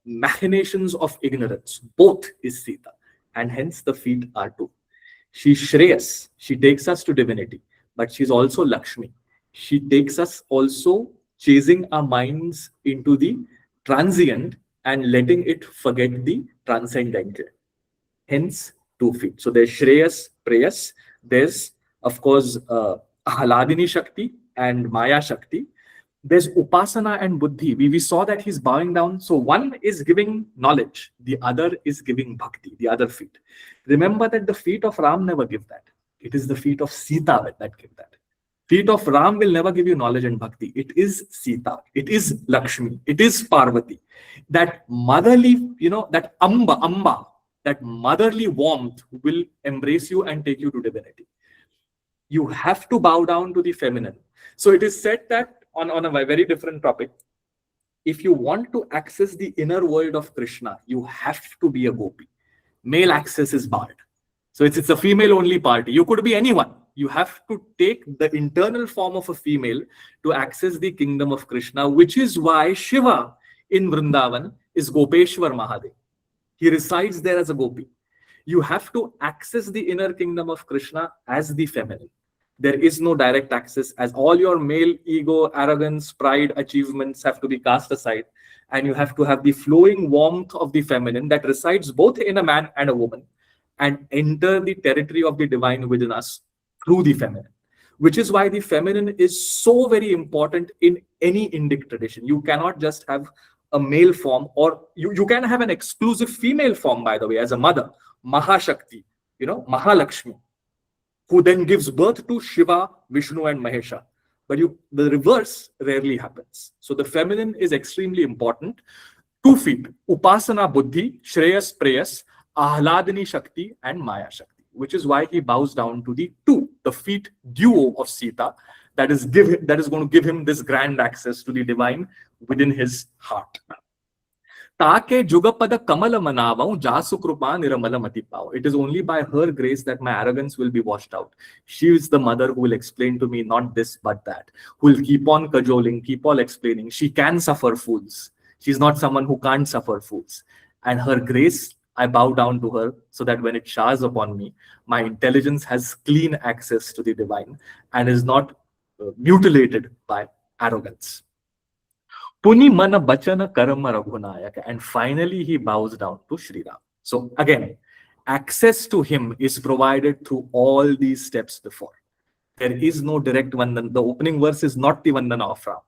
machinations of ignorance. Both is Sita. And hence the feet are two. She's Shreyas. She takes us to divinity. But she's also Lakshmi. She takes us also chasing our minds into the transient and letting it forget the transcendental. Hence, 2 feet. So there's Shreyas, Preyas. There's, of course, Ahladini Shakti and Maya Shakti. There's Upasana and Buddhi. We saw that he's bowing down. So one is giving knowledge. The other is giving bhakti, the other feet. Remember that the feet of Ram never give that. It is the feet of Sita that give that. Feet of Ram will never give you knowledge and bhakti. It is Sita. It is Lakshmi. It is Parvati. That motherly, that Amba, that motherly warmth will embrace you and take you to divinity. You have to bow down to the feminine. So it is said that on a very different topic, if you want to access the inner world of Krishna, you have to be a gopi. Male access is barred. So it's a female only party. You could be anyone. You have to take the internal form of a female to access the kingdom of Krishna, which is why Shiva in Vrindavan is Gopeshwar Mahadev. He resides there as a gopi. You have to access the inner kingdom of Krishna as the feminine. There is no direct access, as all your male ego, arrogance, pride, achievements have to be cast aside. And you have to have the flowing warmth of the feminine that resides both in a man and a woman and enter the territory of the divine within us through the feminine. Which is why the feminine is so very important in any Indic tradition. You cannot just have a male form, or you can have an exclusive female form, by the way, as a mother, Mahashakti, Mahalakshmi, who then gives birth to Shiva, Vishnu, and Mahesha. But the reverse rarely happens. So the feminine is extremely important. 2 feet, Upasana Buddhi, Shreyas Preyas, Ahladini Shakti, and Maya Shakti, which is why he bows down to the feet duo of Sita, that is going to give him this grand access to the divine within his heart. Take jugapada kamala manavaun jasu krupa niramala matipao. It is only by her grace that my arrogance will be washed out. She is the mother who will explain to me not this but that, who will keep on cajoling, keep on explaining. She can suffer fools. She's not someone who can't suffer fools. And her grace, I bow down to her so that when it showers upon me, my intelligence has clean access to the divine and is not mutilated by arrogance. Puni mana bachana karma raghunayaka. And finally, he bows down to Sri Ram. So again, access to him is provided through all these steps before. There is no direct Vandana. The opening verse is not the Vandana of Ram.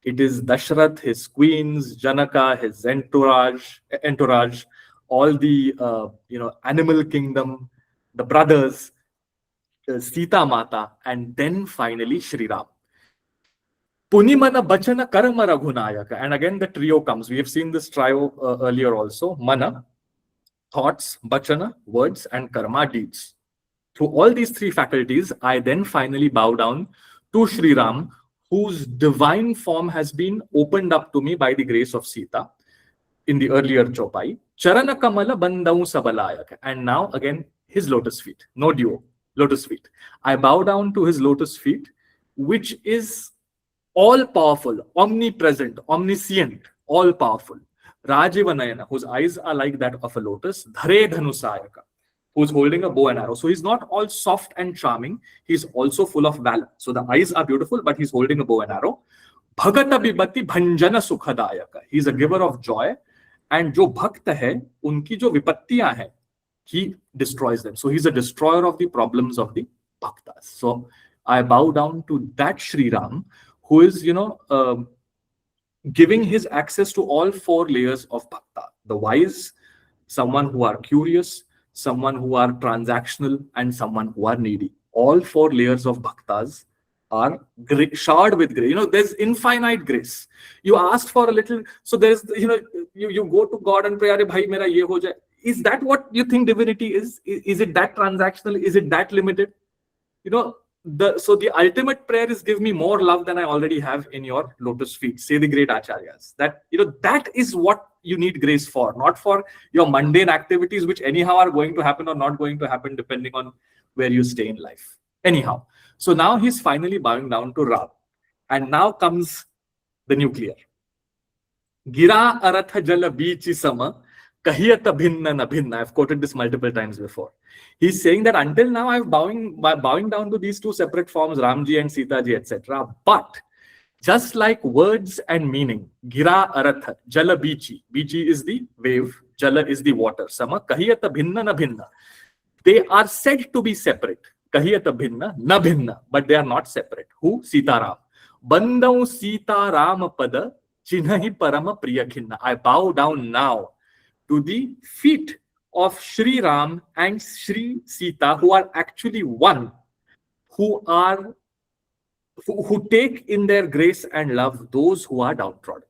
It is Dashrath, his queens, Janaka, his entourage, all the animal kingdom, the brothers, Sita Mata, and then finally Sri Ram. Punimana Bachana Karma Raghunayaka. And again, the trio comes. We have seen this trio earlier also. Mana, thoughts, Bachana, words, and Karma, deeds. Through all these 3 faculties, I then finally bow down to Sri Ram, whose divine form has been opened up to me by the grace of Sita in the earlier Chopai. Charana Kamala Bandau Sabalayaka. And now again, his lotus feet. No duo, lotus feet. I bow down to his lotus feet, which is all-powerful, omnipresent, omniscient, all-powerful. Rajivanayana, whose eyes are like that of a lotus. Dhare Dhanusayaka, who's holding a bow and arrow. So he's not all soft and charming. He's also full of valor. So the eyes are beautiful, but he's holding a bow and arrow. Bhagata Bibati Bhanjana Sukhadayaka. He's a giver of joy. And jo bhakta hai, unki jo vipattiyan hai, he destroys them. So he's a destroyer of the problems of the bhaktas. So I bow down to that Sri Ram, who is, giving his access to all 4 layers of bhakta. The wise, someone who are curious, someone who are transactional, and someone who are needy. All 4 layers of bhaktas are showered with grace. There's infinite grace. You ask for a little, so there's, you go to God and pray, "Arey bhai, mera ye ho jaye." Is that what you think divinity is? Is it that transactional? Is it that limited? So the ultimate prayer is, "Give me more love than I already have in your lotus feet," say the great acharyas. That is what you need grace for, not for your mundane activities, which anyhow are going to happen or not going to happen depending on where you stay in life. Anyhow, so now he's finally bowing down to Ram, and now comes the nuclear. Gira aratha jala bichi sama kahiyat bhinna na bhinna. I've quoted this multiple times before. He's saying that until now I'm bowing down to these two separate forms, Ramji and Sitaji, etc. But just like words and meaning, gira aratha jala bichi. Bichi is the wave, jala is the water. Sama kahiyat bhinna na bhinna. They are said to be separate. Kahiyat bhinna na bhinna, but they are not separate. Who? Sitaram. Bandau Sitaram pada chinnahi parama priya khinna. I bow down now to the feet of Sri Ram and Sri Sita, who are actually one, who take in their grace and love those who are downtrodden.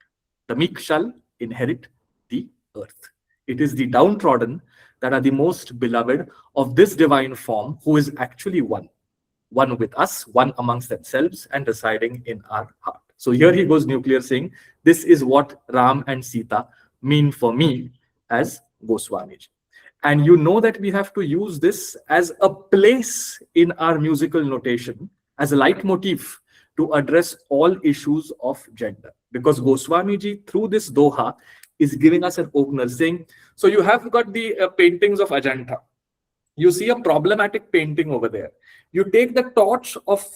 The meek shall inherit the earth. It is the downtrodden that are the most beloved of this divine form, who is actually one with us, one amongst themselves, and residing in our heart. So here he goes nuclear, saying, this is what Ram and Sita mean for me as Goswamiji. And you know that we have to use this as a place in our musical notation, as a leitmotif to address all issues of gender. Because Goswamiji, through this Doha, is giving us an opener, saying, so you have got the paintings of Ajanta. You see a problematic painting over there. You take the torch of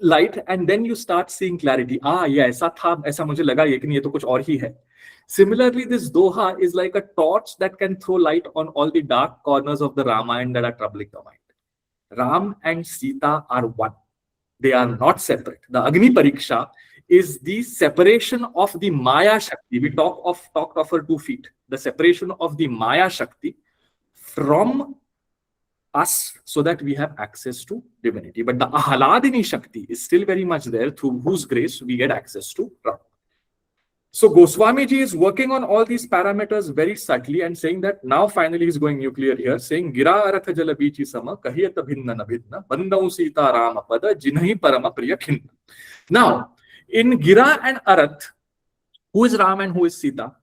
light and then you start seeing clarity. Yeah, aisa tha, aisa mujhe laga, lekin ye to kuch aur hi hai. Similarly, this Doha is like a torch that can throw light on all the dark corners of the Ramayana that are troubling the mind. Ram and Sita are one. They are not separate. The Agni Pariksha is the separation of the Maya Shakti. We talked of her 2 feet. The separation of the Maya Shakti from us so that we have access to divinity. But the Ahladini Shakti is still very much there, through whose grace we get access to Ram. So Goswamiji is working on all these parameters very subtly and saying that now finally he's going nuclear here, saying Gira aratha jala bichi sama kahiyata bhinna na bhinna bandau Sita Rama pada jinhi parama priya khinna. Now, in Gira and Arath, who is Ram and who is Sita?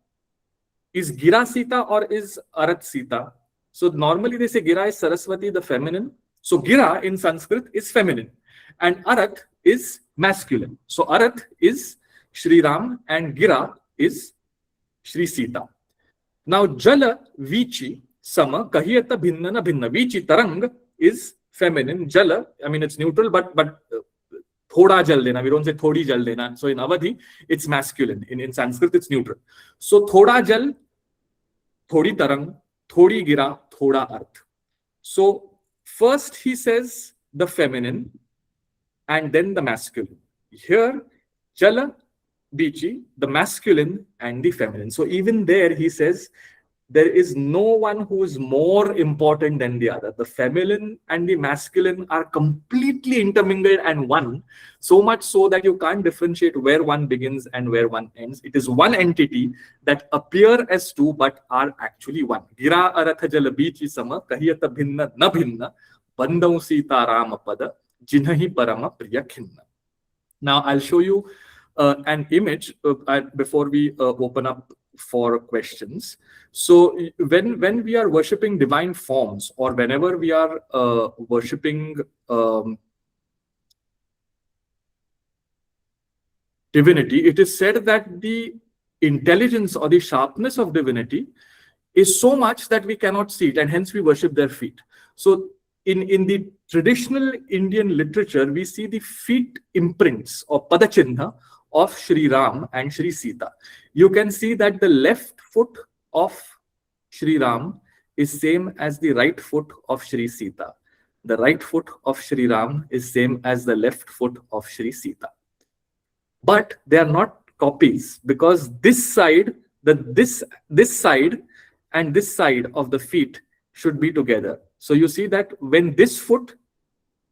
Is Gira Sita or is Arath Sita? So normally they say Gira is Saraswati, the feminine. So Gira in Sanskrit is feminine and Arath is masculine. So Arath is Shri Ram and Gira is Shri Sita. Now Jala Vichi Sama Kahiyata Bhinna na Bhinna. Vichi Tarang is feminine. Jala, I mean it's neutral, but thoda jal dena. We don't say thodi jal dena. So in Awadhi it's masculine. In Sanskrit it's neutral. So thoda jal, thodi tarang, thodi gira, thoda arth. So first he says the feminine and then the masculine. Here Jala, Bichi, the masculine and the feminine. So even there he says there is no one who is more important than the other. The feminine and the masculine are completely intermingled and one, so much so that you can't differentiate where one begins and where one ends. It is one entity that appear as two but are actually one. Gira aratha jala bichi sama kahiyata bhinna na bhinna bandau Sita Rama pada jinhi parama priya khinna. Now I'll show you an image before we open up for questions. So when we are worshipping divine forms, or whenever we are worshipping divinity, it is said that the intelligence or the sharpness of divinity is so much that we cannot see it, and hence we worship their feet. So in the traditional Indian literature, we see the feet imprints or padachinha of Shri Ram and Shri Sita. You can see that the left foot of Shri Ram is same as the right foot of Shri Sita. The right foot of Shri Ram is same as the left foot of Shri Sita. But they are not copies, because this side, this side and this side of the feet should be together. So you see that when this foot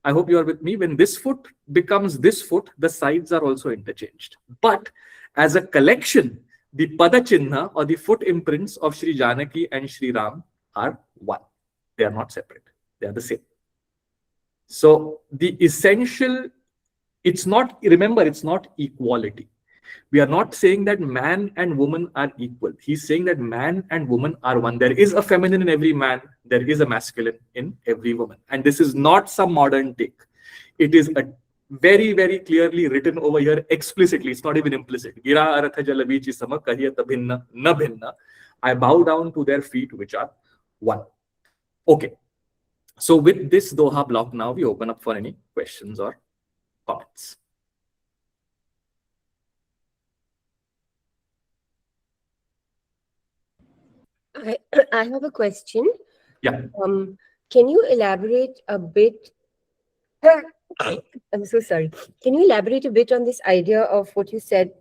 I hope you are with me. When this foot becomes this foot, the sides are also interchanged. But as a collection, the Pada Chinna or the foot imprints of Sri Janaki and Sri Ram are one. They are not separate. They are the same. So the essential, it's not, remember, it's not equality. We are not saying that man and woman are equal. He's saying that man and woman are one. There is a feminine in every man. There is a masculine in every woman. And this is not some modern take. It is a very, very clearly written over here explicitly. It's not even implicit. Gira aratha jalavichi sama kahiyata bhinna na bhinna. I bow down to their feet, which are one. Okay. So with this Doha block now, we open up for any questions or comments. I have a question. Yeah. Can you elaborate a bit? I'm so sorry. Can you elaborate a bit on this idea of what you said,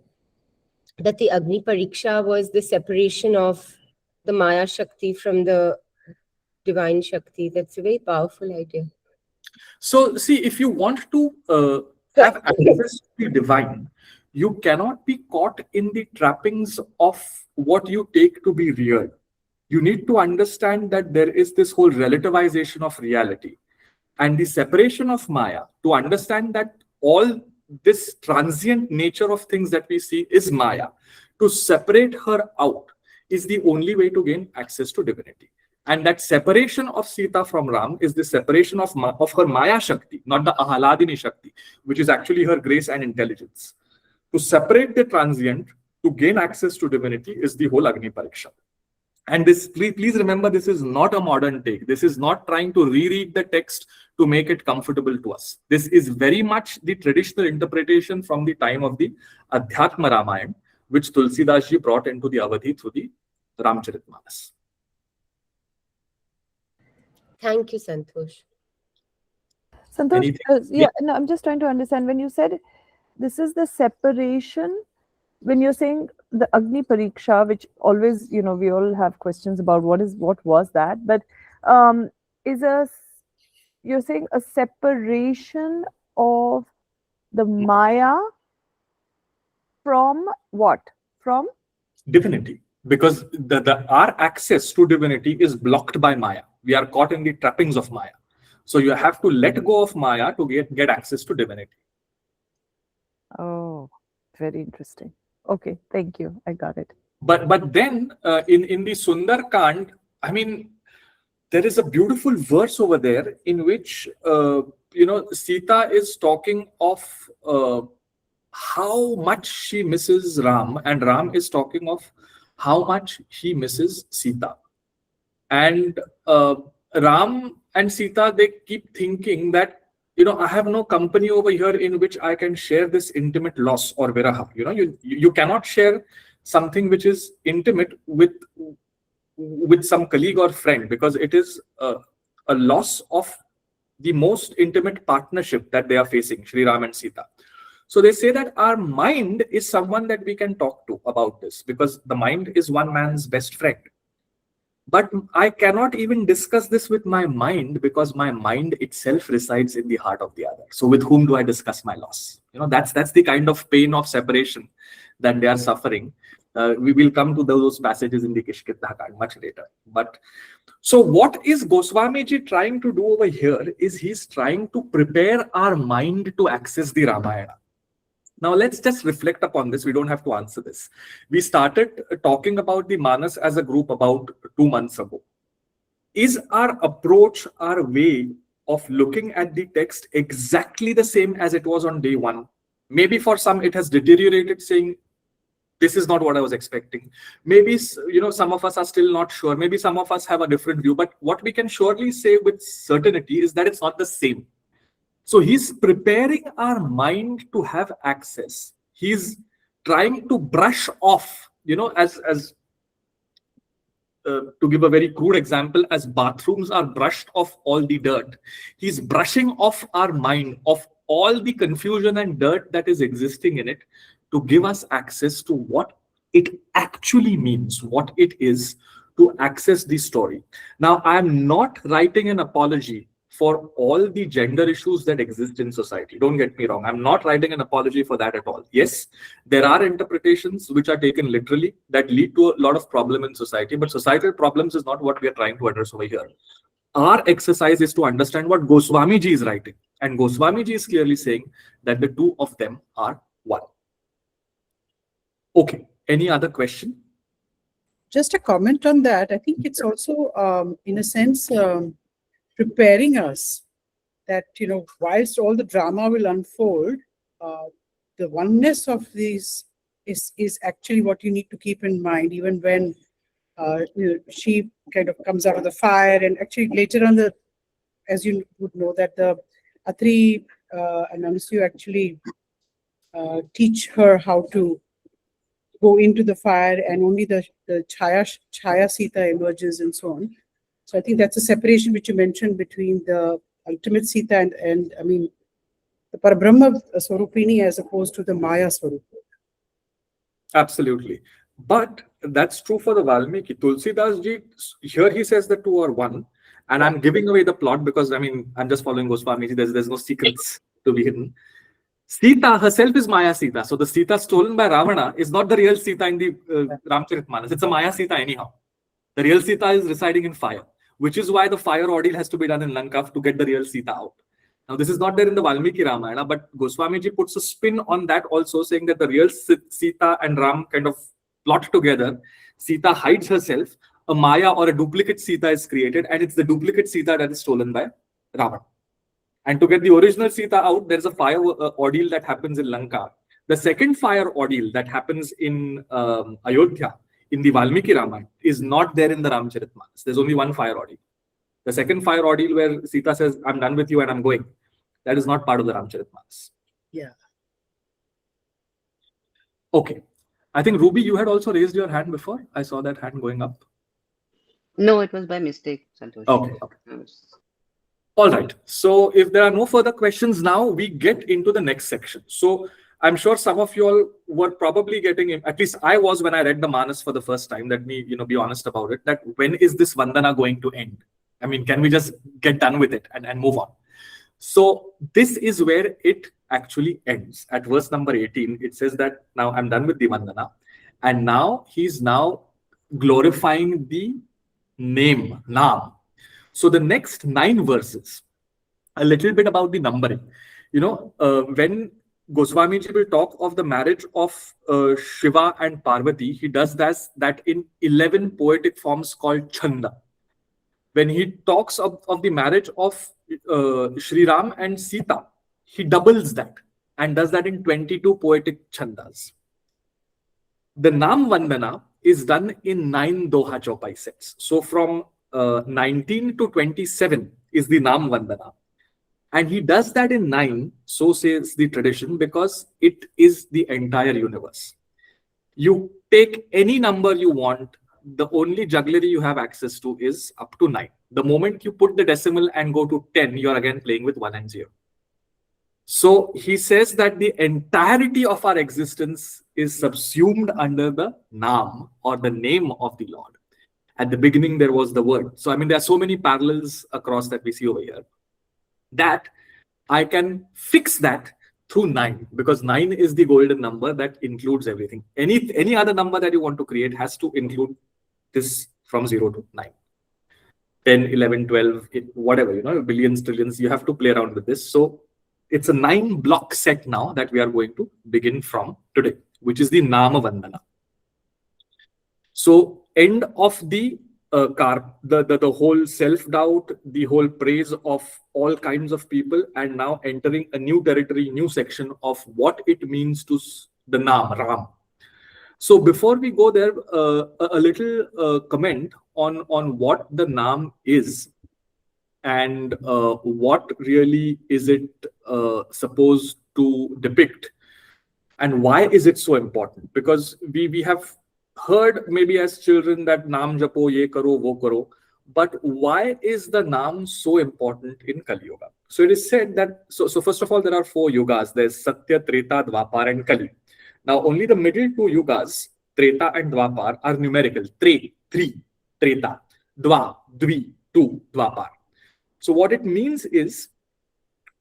that the Agni Pariksha was the separation of the Maya Shakti from the divine Shakti? That's a very powerful idea. So see, if you want to have access to the divine, you cannot be caught in the trappings of what you take to be real. You need to understand that there is this whole relativization of reality and the separation of Maya, to understand that all this transient nature of things that we see is Maya. To separate her out is the only way to gain access to divinity. And that separation of Sita from Ram is the separation of her Maya Shakti, not the Ahaladini Shakti, which is actually her grace and intelligence. To separate the transient, to gain access to divinity, is the whole Agni Pariksha. And this, please remember, this is not a modern take. This is not trying to reread the text to make it comfortable to us. This is very much the traditional interpretation from the time of the Adhyatma Ramayana, which Tulsidas ji brought into the Avadhi through the Rāmacaritamānasa. Thank you, Santosh. Santosh, no, I'm just trying to understand. When you said this is the separation, when you're saying the Agni Pariksha, which always, we all have questions about what was that, but you're saying a separation of the Maya from what? From divinity. Because our access to divinity is blocked by Maya. We are caught in the trappings of Maya. So you have to let go of Maya to get access to divinity. Oh, very interesting. Okay, thank you. I got it. But then in the Sundar Kand, I mean, there is a beautiful verse over there in which Sita is talking of how much she misses Ram, and Ram is talking of how much he misses Sita. And Ram and Sita, they keep thinking that, I have no company over here in which I can share this intimate loss or viraha. You cannot share something which is intimate with some colleague or friend, because it is a loss of the most intimate partnership that they are facing, Sri Ram and Sita. So they say that our mind is someone that we can talk to about this, because the mind is one man's best friend. But I cannot even discuss this with my mind, because my mind itself resides in the heart of the other. So with whom do I discuss my loss? That's the kind of pain of separation that they are suffering. We will come to those passages in the Kishkitha Kand much later. But so what is Goswamiji trying to do over here is he's trying to prepare our mind to access the Ramayana. Now let's just reflect upon this. We don't have to answer this. We started talking about the Manas as a group about 2 months ago. Is our approach, our way of looking at the text exactly the same as it was on day one? Maybe for some it has deteriorated, saying, this is not what I was expecting. Maybe, some of us are still not sure. Maybe some of us have a different view. But what we can surely say with certainty is that it's not the same. So he's preparing our mind to have access. He's trying to brush off, as to give a very crude example, as bathrooms are brushed off all the dirt. He's brushing off our mind of all the confusion and dirt that is existing in it, to give us access to what it actually means, what it is to access the story. Now, I'm not writing an apology for all the gender issues that exist in society. Don't get me wrong. I'm not writing an apology for that at all. Yes, there are interpretations which are taken literally that lead to a lot of problem in society, but societal problems is not what we are trying to address over here. Our exercise is to understand what Goswamiji is writing. And Goswamiji is clearly saying that the two of them are one. Okay, any other question? Just a comment on that. I think it's also, in a sense, preparing us that, whilst all the drama will unfold, the oneness of these is actually what you need to keep in mind, even when she kind of comes out of the fire. And actually later on, as you would know, that the Atri and Anasu actually teach her how to go into the fire, and only the Chaya Sita emerges and so on. So I think that's a separation which you mentioned between the ultimate Sita and I mean, the Parabrahma Swarupini as opposed to the Maya Swarup. Absolutely. But that's true for the Valmiki. Tulsidas ji, here he says the two are one. And I'm giving away the plot because, I mean, I'm just following Goswamiji. There's no secrets to be hidden. Sita herself is Maya Sita. So the Sita stolen by Ravana is not the real Sita in the Rāmacaritamānasa. It's a Maya Sita anyhow. The real Sita is residing in fire, which is why the fire ordeal has to be done in Lanka to get the real Sita out. Now, this is not there in the Valmiki Ramayana, but Goswamiji puts a spin on that also, saying that the real Sita and Ram kind of plot together. Sita hides herself, a Maya or a duplicate Sita is created, and it's the duplicate Sita that is stolen by Ravana. And to get the original Sita out, there's a fire ordeal that happens in Lanka. The second fire ordeal that happens in Ayodhya, in the Valmiki Ramayana, is not there in the Rāmacaritamānasa. There's only one fire ordeal. The second fire ordeal where Sita says, I'm done with you and I'm going, that is not part of the Rāmacaritamānasa. Yeah. Okay. I think, Ruby, you had also raised your hand before. I saw that hand going up. No, it was by mistake, Santosh. Okay. All right. So if there are no further questions now, we get into the next section. So I'm sure some of you all were probably getting, at least I was when I read the Manas for the first time, let me be honest about it, that when is this Vandana going to end? I mean, can we just get done with it and move on? So this is where it actually ends. At verse number 18, it says that now I'm done with the Vandana. And now he's now glorifying the name, Naam. So the next 9 verses, a little bit about the numbering. When Goswamiji will talk of the marriage of Shiva and Parvati, he does that in 11 poetic forms called Chanda. When he talks of the marriage of Sri Ram and Sita, he doubles that and does that in 22 poetic chandas. The Naam Vandana is done in 9 Doha Chaupai sets. So from 19 to 27 is the Naam Vandana. And he does that in 9, so says the tradition, because it is the entire universe. You take any number you want, the only jugglery you have access to is up to 9. The moment you put the decimal and go to 10, you're again playing with 1 and 0. So he says that the entirety of our existence is subsumed under the Naam, or the name of the Lord. At the beginning, there was the word. So, I mean, there are so many parallels across that we see over here that I can fix that through 9, because 9 is the golden number that includes everything. Any other number that you want to create has to include this from 0 to 9. 10, 11, 12, whatever, billions, trillions, you have to play around with this. So it's a 9 block set now that we are going to begin from today, which is the Nama Vandana. So end of the the whole self-doubt, the whole praise of all kinds of people, and now entering a new territory, new section of what it means to the Naam, Ram. So before we go there, a little comment on what the Naam is and what really is it supposed to depict, and why is it so important? Because we have heard maybe as children that Naam Japo, ye karo, wo karo. But why is the Naam so important in Kali Yuga? So it is said that, so first of all, there are 4 yugas. There's Satya, Treta, Dwapar and Kali. Now only the middle 2 yugas, Treta and Dwapar, are numerical. 3, Treta. Dva, Dvi, 2, Dwapar. So what it means is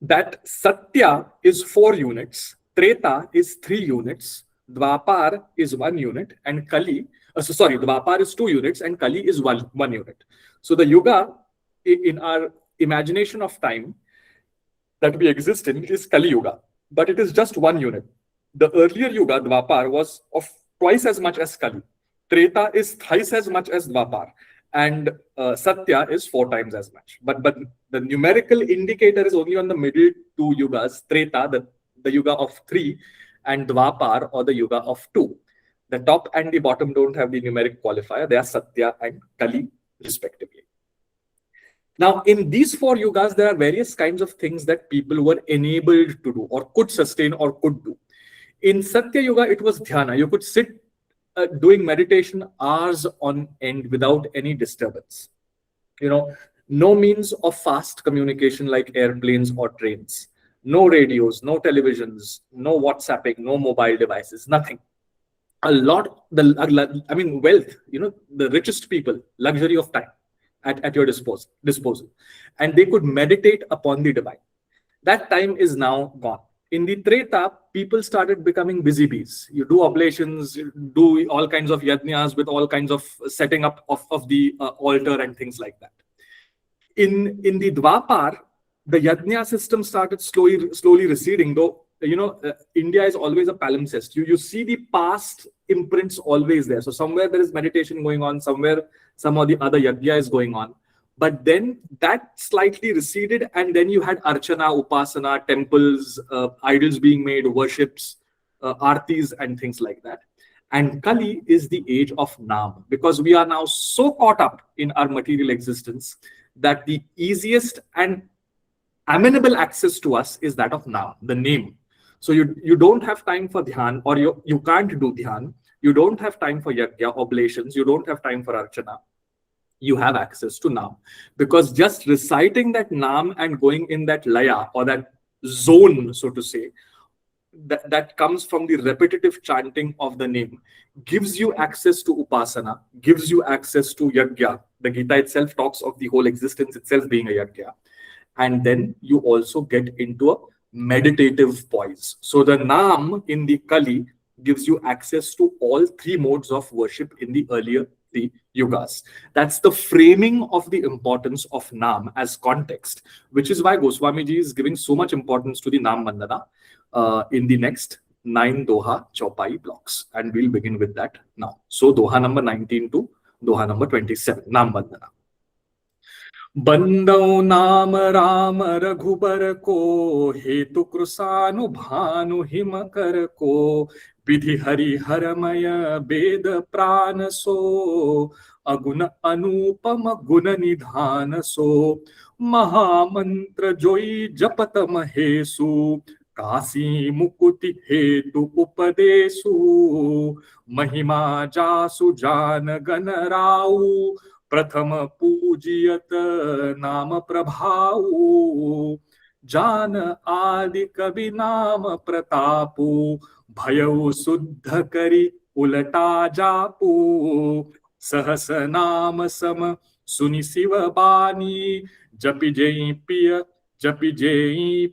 that Satya is 4 units, Treta is 3 units, Dvapar is 1 unit, and Kali, Dvapar is 2 units, and Kali is one unit. So the Yuga, in our imagination of time that we exist in, is Kali Yuga, but it is just 1 unit. The earlier Yuga, Dvapar, was of twice as much as Kali. Treta is thrice as much as Dvapar, and Satya is 4 times as much. But the numerical indicator is only on the middle 2 yugas, Treta, the yuga of 3, and Dvapar, or the yuga of 2. The top and the bottom don't have the numeric qualifier. They are Satya and Kali, respectively. Now, in these 4 yugas, there are various kinds of things that people were enabled to do, or could sustain, or could do. In Satya Yuga, it was dhyana. You could sit doing meditation hours on end without any disturbance. No means of fast communication like airplanes or trains. No radios, no televisions, no WhatsApping, no mobile devices, nothing. Wealth, the richest people, luxury of time at your disposal. And they could meditate upon the divine. That time is now gone. In the Treta, people started becoming busy bees. You do oblations, you do all kinds of yajnas with all kinds of setting up of the altar and things like that. In the Dvapar, the yajna system started slowly receding, though, India is always a palimpsest. You see the past imprints always there. So somewhere there is meditation going on, somewhere some of the other yajna is going on. But then that slightly receded, and then you had archana, upasana, temples, idols being made, worships, artis, and things like that. And Kali is the age of Nam, because we are now so caught up in our material existence that the easiest and amenable access to us is that of Nam, the name. So you don't have time for dhyan, or you can't do dhyan. You don't have time for yajna, oblations. You don't have time for archana. You have access to Nam, because just reciting that Nam and going in that laya, or that zone, so to say, that comes from the repetitive chanting of the name, gives you access to upasana, gives you access to yajna. The Gita itself talks of the whole existence itself being a yajna. And then you also get into a meditative poise. So the Nam in the Kali gives you access to all 3 modes of worship in the earlier the yugas. That's the framing of the importance of Nam as context, which is why Goswamiji is giving so much importance to the Nam Vandana in the next 9 Doha Chaupai blocks. And we'll begin with that now. So Doha number 19 to Doha number 27, Nam Vandana. बंदौ नाम राम रघुबर को हेतु कृसानु Bhanu him कर को विधि हरि हरमय वेद प्राण सो अगुण अनुपम गुण निधान सो महामंत्र जोई जपत महेशु काशी मुकुति हेतु उपदेशु महिमा जासु जान गण राउ प्रथम पूजियत नाम प्रभाऊ जान आदि कवि नाम प्रतापु भयउ शुद्ध करी उलटा जापू सहस नाम सम सुनि शिव बानी जपि जेई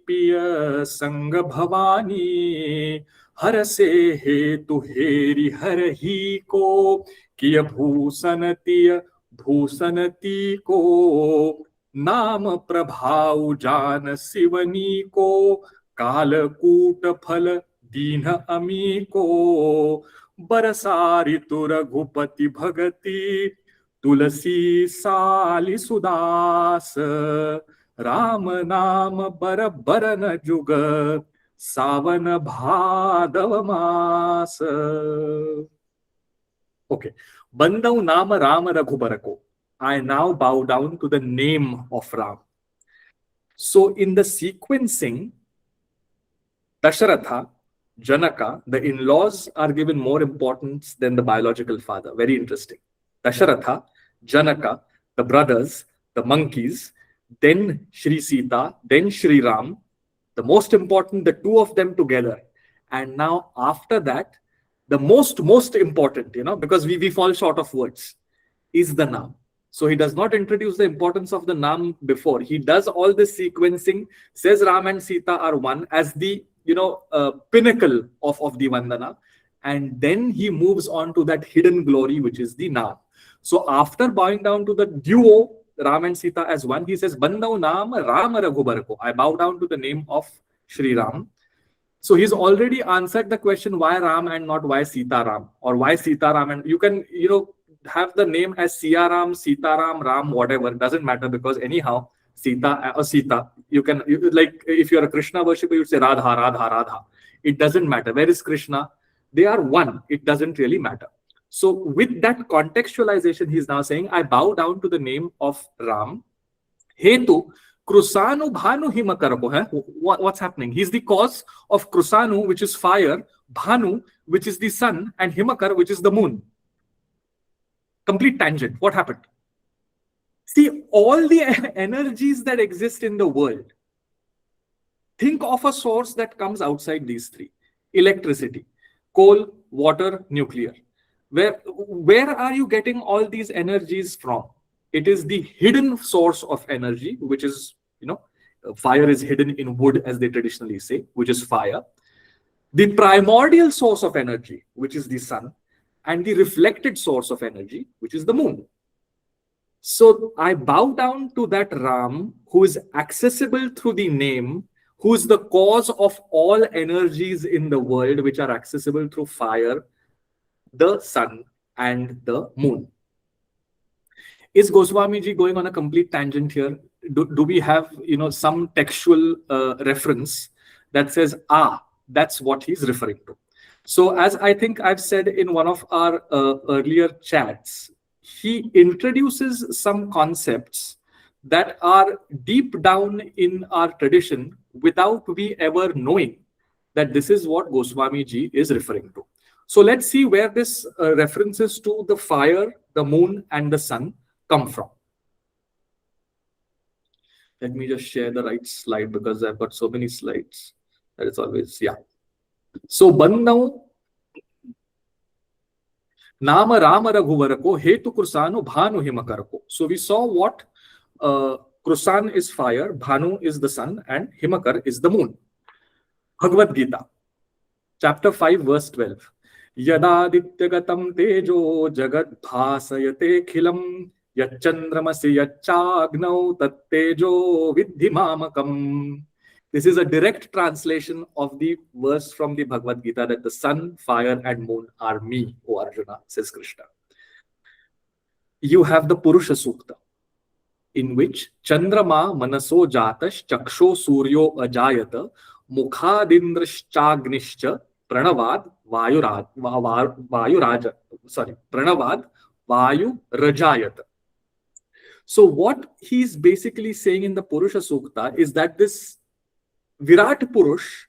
पिय संग भवानी हर से हेतु हेरि हर ही को किय भूषणती को नाम प्रभाव जान शिवनी को कालकूट फल दीन अमी को बरसारि तुर रघुपति भगति तुलसी साली सुदास राम नाम बर बरन जुग सावन भादव मास. Okay. Bandau Nama Rama Raghubarako. I now bow down to the name of Ram. So in the sequencing, Dasharatha, Janaka, the in-laws are given more importance than the biological father. Very interesting. Dasharatha, Janaka, the brothers, the monkeys, then Shri Sita, then Shri Ram, the most important, the 2 of them together. And now after that, the most important, because we fall short of words, is the Nam. So he does not introduce the importance of the Naam before. He does all this sequencing, says Ram and Sita are one as the pinnacle of the Vandana. And then he moves on to that hidden glory, which is the Naam. So after bowing down to the duo, Ram and Sita as one, he says, Bandau Naam Rama Raghubarko. I bow down to the name of Shri Ram. So he's already answered the question, why Ram and not why Sita Ram, or why Sita Ram? And you can, have the name as Siya Ram, Sita Ram, Ram, whatever. It doesn't matter, because anyhow, Sita or Sita, like if you're a Krishna worshipper, you'd say Radha, Radha, Radha. It doesn't matter. Where is Krishna? They are one. It doesn't really matter. So with that contextualization, he's now saying, I bow down to the name of Ram. Hetu Krusanu Bhanu Himakarako. What's happening? He's the cause of Krusanu, which is fire, Bhanu, which is the sun, and Himakar, which is the moon. Complete tangent. What happened? See, all the energies that exist in the world, think of a source that comes outside these three. Electricity, coal, water, nuclear. Where are you getting all these energies from? It is the hidden source of energy, which is, fire is hidden in wood, as they traditionally say, which is fire. The primordial source of energy, which is the sun, and the reflected source of energy, which is the moon. So I bow down to that Ram, who is accessible through the name, who is the cause of all energies in the world, which are accessible through fire, the sun, and the moon. Is Goswamiji going on a complete tangent here? Do we have, some textual reference that says, that's what he's referring to? So as I think I've said in one of our earlier chats, he introduces some concepts that are deep down in our tradition without we ever knowing that this is what Goswamiji is referring to. So let's see where this references to the fire, the moon, and the sun come from. Let me just share the right slide, because I've got so many slides that it's always, So Bandau Nama Rama Raghuvarako Hetu Krusanu Bhanu Himakarako. So we saw what Krusan is fire, Bhanu is the sun, and Himakar is the moon. Bhagavad Gita, chapter 5, verse 12. Yadadityagatam tejo jagad bhasayate khilam yachandramasi yachagnau tattejo vidhimamakam. This is a direct translation of the verse from the Bhagavad Gita that the sun, fire, and moon are me, O Arjuna, says Krishna. You have the Purusha Sukta, in which Chandrama manaso jatash chaksho suryo ajayata mukhadindrashchagnischa pranavad pranavad vayu rajayata. So what he's basically saying in the Purusha Sukta is that this Virat Purush,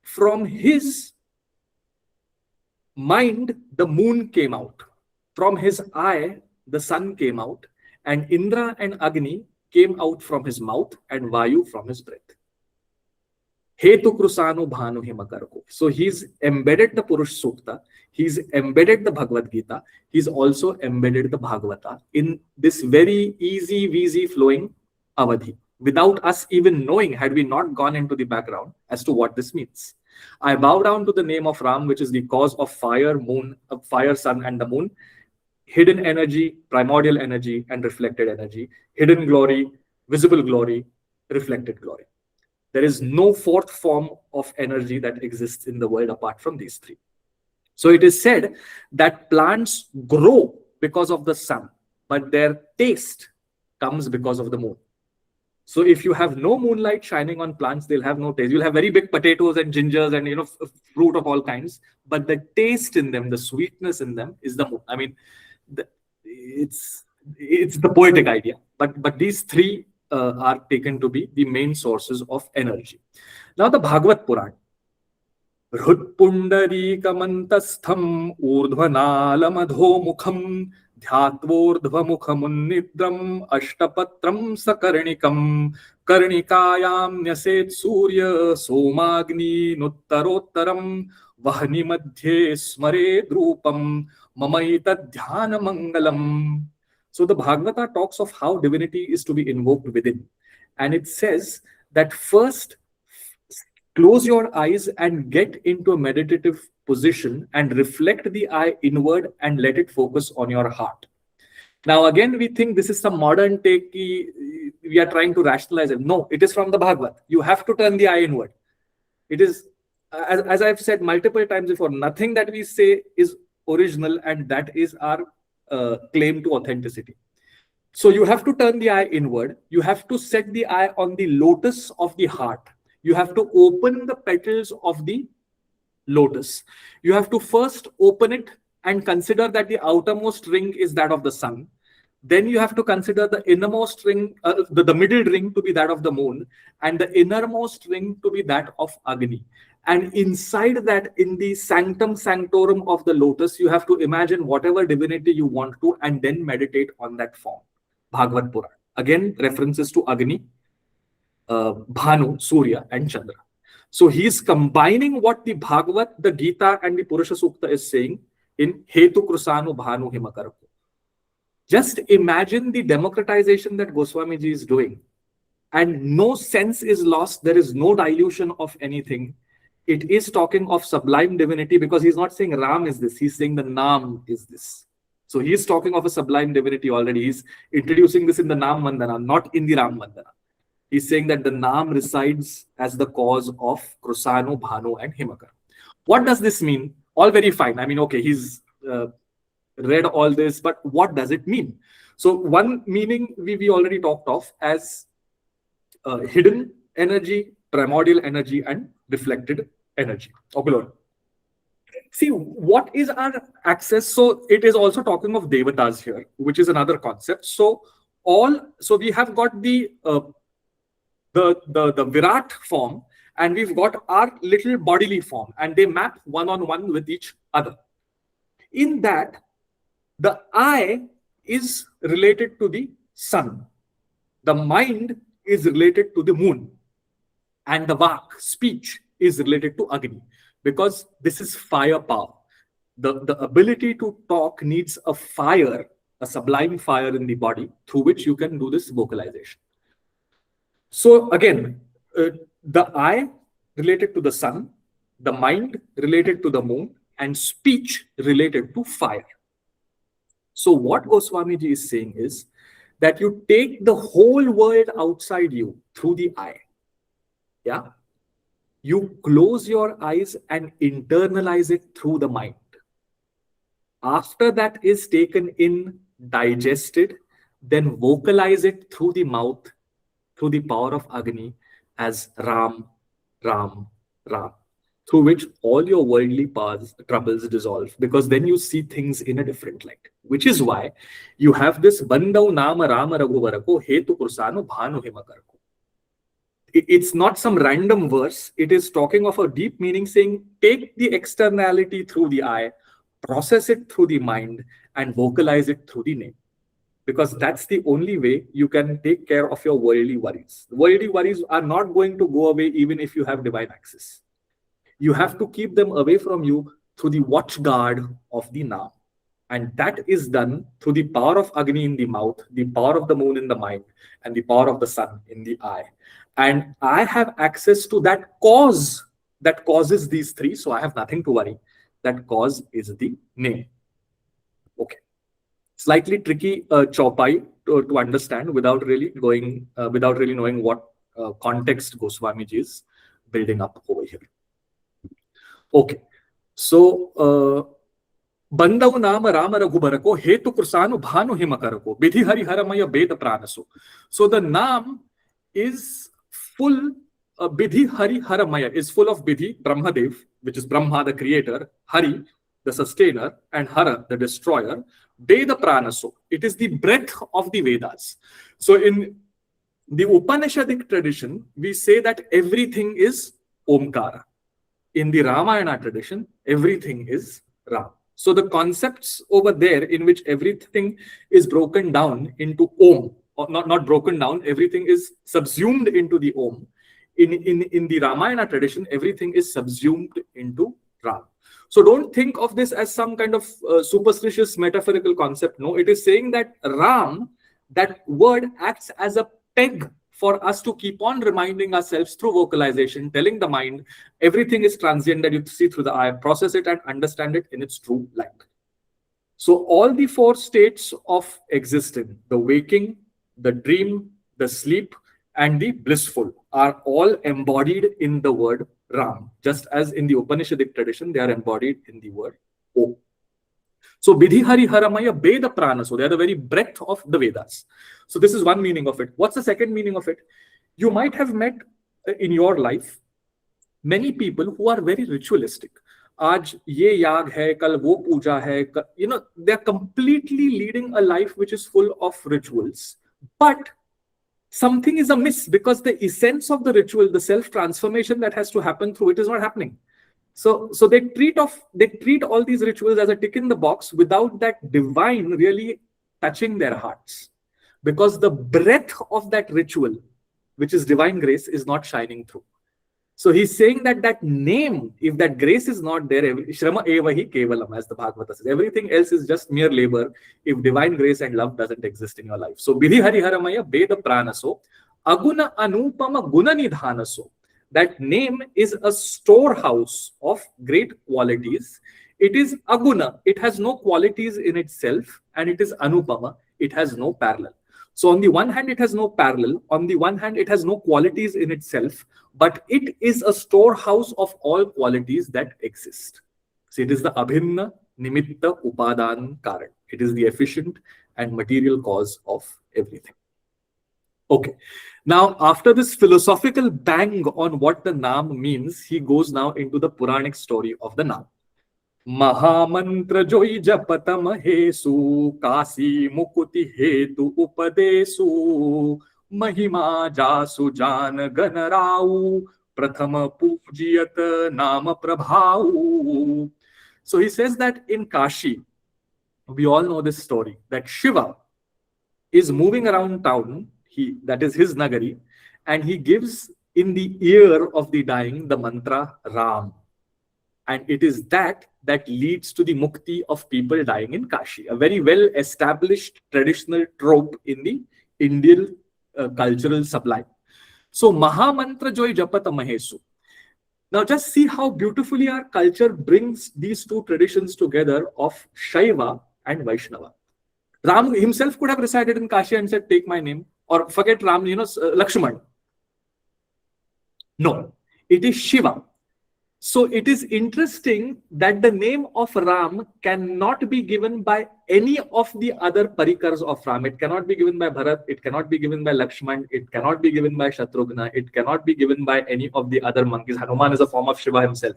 from his mind, the moon came out. From his eye, the sun came out. And Indra and Agni came out from his mouth, and Vayu from his breath. Hetu Krusanu Bhanu Himakarko. So he's embedded the Purush Sukta. He's embedded the Bhagavad Gita. He's also embedded the Bhagavata in this very easy, wheezy flowing Avadhi, without us even knowing, had we not gone into the background as to what this means. I bow down to the name of Ram, which is the cause of fire, sun, and the moon, hidden energy, primordial energy, and reflected energy, hidden glory, visible glory, reflected glory. There is no fourth form of energy that exists in the world apart from these three. So it is said that plants grow because of the sun, but their taste comes because of the moon. So if you have no moonlight shining on plants, they'll have no taste. You'll have very big potatoes and gingers and fruit of all kinds, but the taste in them, the sweetness in them is the moon. I mean, it's the poetic idea, but these three are taken to be the main sources of energy. Now the Bhagavad Puran. Rhutpundarikamantastham urdhvanalamadho mukham Dhyatvorddhamukhamunnidram ashtapatram sakarnikam karnikayam nyaset surya somagni nuttarottaram vahni madhye smare drupam mamaita dhyana mangalam. So the Bhagavata talks of how divinity is to be invoked within. And it says that first, close your eyes and get into a meditative position and reflect the eye inward and let it focus on your heart. Now, again, we think this is some modern take, we are trying to rationalize it. No, it is from the Bhagavad. You have to turn the eye inward. It is, as I've said multiple times before, nothing that we say is original, and that is our claim to authenticity. So you have to turn the eye inward. You have to set the eye on the lotus of the heart. You have to open the petals of the lotus. You have to first open it and consider that the outermost ring is that of the sun. Then you have to consider the innermost ring, the middle ring to be that of the moon, and the innermost ring to be that of Agni. And inside that, in the sanctum sanctorum of the lotus, you have to imagine whatever divinity you want to, and then meditate on that form. Bhagavad Puran. Again, references to Agni, Bhanu, Surya, and Chandra. So he's combining what the Bhagavad, the Gita, and the Purusha Sukta is saying in Hetu Krusanu Bhanu Himakaraku. Just imagine the democratization that Goswamiji is doing. And no sense is lost. There is no dilution of anything. It is talking of sublime divinity, because he's not saying Ram is this. He's saying the Naam is this. So he's talking of a sublime divinity already. He's introducing this in the Naam Vandana, not in the Ram Vandana. He's saying that the Naam resides as the cause of Krusanu, Bhanu, and Himakar. What does this mean? All very fine. I mean, okay, he's read all this, but what does it mean? So one meaning we already talked of as hidden energy, primordial energy, and reflected energy. Okay, Lord. See, what is our access? So it is also talking of devatas here, which is another concept. So we have got the Virat form, and we've got our little bodily form, and they map one-on-one with each other. In that, the eye is related to the sun, the mind is related to the moon, and the vak, speech, is related to Agni, because this is fire power. The ability to talk needs a fire, a sublime fire in the body through which you can do this vocalization. So again, the eye related to the sun, the mind related to the moon, and speech related to fire. So what Goswamiji is saying is that you take the whole world outside you through the eye. Yeah. You close your eyes and internalize it through the mind. After that is taken in, digested, then vocalize it through the mouth, through the power of Agni, as Ram, Ram, Ram, through which all your worldly troubles dissolve, because then you see things in a different light. Which is why you have this Bandau Nama Rama Raghuvarako Hetu Kursanu Bhanu Himakarako. It's not some random verse. It is talking of a deep meaning, saying take the externality through the eye, process it through the mind, and vocalize it through the name. Because that's the only way you can take care of your worldly worries. Worldly worries are not going to go away even if you have divine access. You have to keep them away from you through the watchguard of the Naam. And that is done through the power of Agni in the mouth, the power of the moon in the mind, and the power of the sun in the eye. And I have access to that cause that causes these three, so I have nothing to worry. That cause is the name. Okay. Slightly tricky chaupai to understand without really knowing what context Goswamiji is building up over here. Okay. So Bandau Nama Rama Raghubarako Hetu Kursanu Bhanu Himakarako Vidhi Hari Haramaya Veda Pranasu. So the Naam is full, Vidhi Hari Haramaya is full of Vidhi, Brahmadev, which is Brahma, the creator, Hari, the sustainer, and Hara, the destroyer. Veda Pranaso, it is the breath of the Vedas. So in the Upanishadic tradition, we say that everything is Omkara. In the Ramayana tradition, everything is Ram. So the concepts over there in which everything is broken down into Om, or not broken down, everything is subsumed into the Om. In the Ramayana tradition, everything is subsumed into Ram. So don't think of this as some kind of superstitious metaphorical concept. No, it is saying that Ram, that word acts as a peg for us to keep on reminding ourselves through vocalization, telling the mind everything is transient that you see through the eye, process it and understand it in its true light. So all the four states of existence, the waking, the dream, the sleep, and the blissful, are all embodied in the word Ram, just as in the Upanishadic tradition, they are embodied in the word Om. So Vidhi Hari Haramaya Veda Prana, so they are the very breadth of the Vedas. So this is one meaning of it. What's the second meaning of it? You might have met in your life many people who are very ritualistic. Aaj ye yag hai, kal wo puja hai, they are completely leading a life which is full of rituals. But something is amiss because the essence of the ritual, the self-transformation that has to happen through it is not happening. So they treat all these rituals as a tick in the box without that divine really touching their hearts. Because the breadth of that ritual, which is divine grace, is not shining through. So he's saying that that name, if that grace is not there, Shrama evahi kevalam, as the Bhagavata says, everything else is just mere labor if divine grace and love doesn't exist in your life. So Vidhi Hari Haramaya Veda Pranaso, Aguna Anupama Guna Nidhanaso. That name is a storehouse of great qualities. It is Aguna, it has no qualities in itself, and it is Anupama, it has no parallel. So on the one hand, it has no parallel. On the one hand, it has no qualities in itself, but it is a storehouse of all qualities that exist. So it is the Abhinna Nimitta Upadan Karan. It is the efficient and material cause of everything. Okay. Now, after this philosophical bang on what the Naam means, he goes now into the Puranic story of the Naam. Mahamantra joy japatama hesu kasi mukuti hetu upadesu mahima jasu jana ganarau prathama pujiyat nama prabhau. So he says that in Kashi, we all know this story, that Shiva is moving around town, that is his Nagari, and he gives in the ear of the dying the mantra Ram. And it is that leads to the mukti of people dying in Kashi, a very well-established traditional trope in the Indian cultural sublime. So, Mahamantra Joy Japata Mahesu. Now, just see how beautifully our culture brings these two traditions together of Shaiva and Vaishnava. Ram himself could have resided in Kashi and said, take my name, or forget Ram, Lakshman. No, it is Shiva. So it is interesting that the name of Ram cannot be given by any of the other parikars of Ram. It cannot be given by Bharat, it cannot be given by Lakshman, it cannot be given by Shatrughna, it cannot be given by any of the other monkeys. Hanuman is a form of Shiva himself.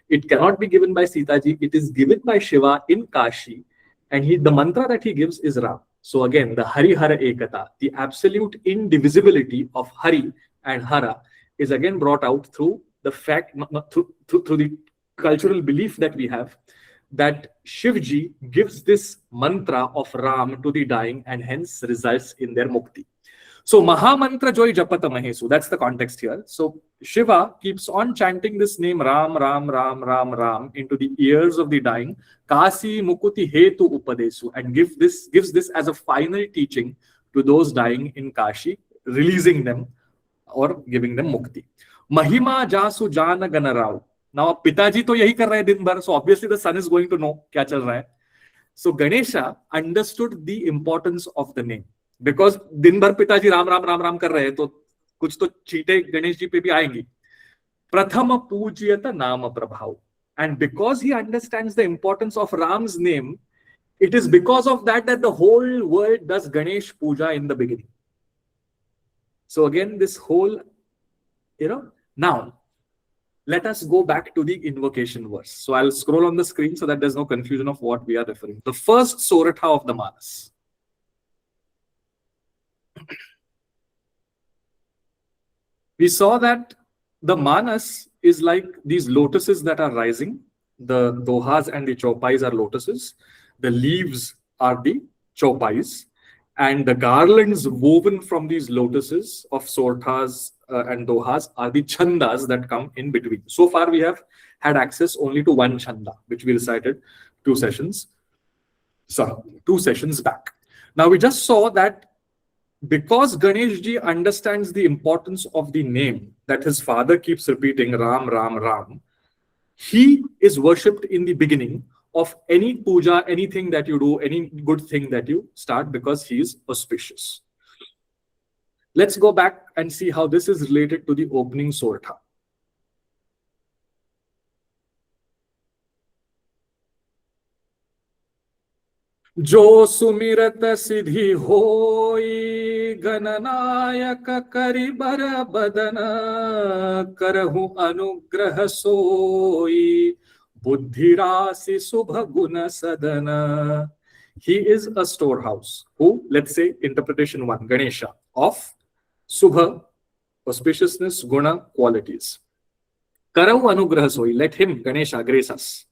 It cannot be given by Sitaji. It is given by Shiva in Kashi, and the mantra that he gives is Ram. So again, the Hari Hara Ekata, the absolute indivisibility of Hari and Hara, is again brought out through the fact, through the cultural belief that we have, that Shivji gives this mantra of Ram to the dying and hence results in their mukti. So Mahamantra Joy Japata Mahesu, that's the context here. So Shiva keeps on chanting this name Ram, Ram, Ram, Ram, Ram into the ears of the dying, Kasi Mukuti Hetu Upadesu, and gives this as a final teaching to those dying in Kashi, releasing them or giving them mukti. Mahima Jasu Jana Ganarao. Now, Pitaji to yahi kar rahe din bhar, so obviously the son is going to know kya chal raha hai. So Ganesha understood the importance of the name, because din bhar Pitaji Ram Ram Ram Ram kar rahe, to kuch to cheete Ganesh ji pe bhi aayengi. Prathama Pujyata Nama Prabhav. And because he understands the importance of Ram's name, it is because of that the whole world does Ganesh Puja in the beginning. So again, this whole, now, let us go back to the invocation verse. So I'll scroll on the screen so that there's no confusion of what we are referring to. The first Soratha of the Manas. We saw that the Manas is like these lotuses that are rising. The Dohas and the Chopais are lotuses. The leaves are the Chopais. And the garlands woven from these lotuses of sorthas and dohas are the chandas that come in between. So far, we have had access only to one chanda, which we recited 2 sessions back. Now, we just saw that because Ganeshji understands the importance of the name that his father keeps repeating, Ram, Ram, Ram, he is worshipped in the beginning of any puja, anything that you do, any good thing that you start, because he is auspicious. Let's go back and see how this is related to the opening sortha. जो सुमिरत सिद्धि होई गणनायक करिबर बदन करहु अनुग्रह सोई बुद्धि राशि शुभ गुण सदन. He is a storehouse who, let's say, interpretation 1, Ganesha, of Subha, auspiciousness, guna, qualities. Karahu anugraha soi, let him, Ganesha, grace us.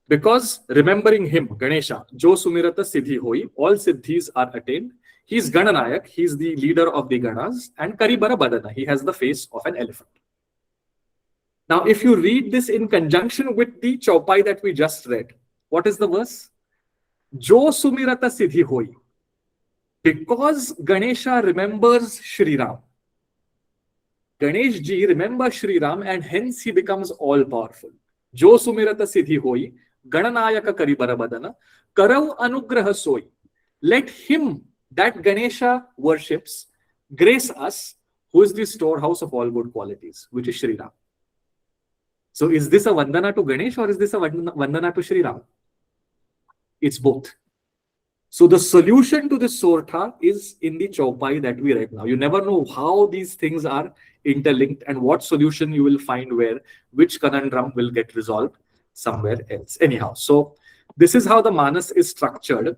Because remembering him, Ganesha, Jo Sumirata Siddhi Hoi, all Siddhis are attained. He is Gananayak, he is the leader of the Ganas, and Karibara Badana, he has the face of an elephant. Now, if you read this in conjunction with the Chaupai that we just read, what is the verse? Jo Sumirata Siddhi Hoi. Because Ganesha remembers Shri Ram. Ganesh ji remembers Shri Ram, and hence he becomes all powerful. Jo Sumirata Siddhi Hoi, Gananayaka Karibara Badana, Karav Anugraha Soi. Let him that Ganesha worships grace us, who is the storehouse of all good qualities, which is Shri Ram. So is this a Vandana to Ganesh or is this a Vandana to Shri Ram? It's both. So the solution to this sortha is in the Chaupai that we read now. You never know how these things are interlinked and what solution you will find where, which conundrum will get resolved somewhere else. Anyhow, so this is how the Manas is structured.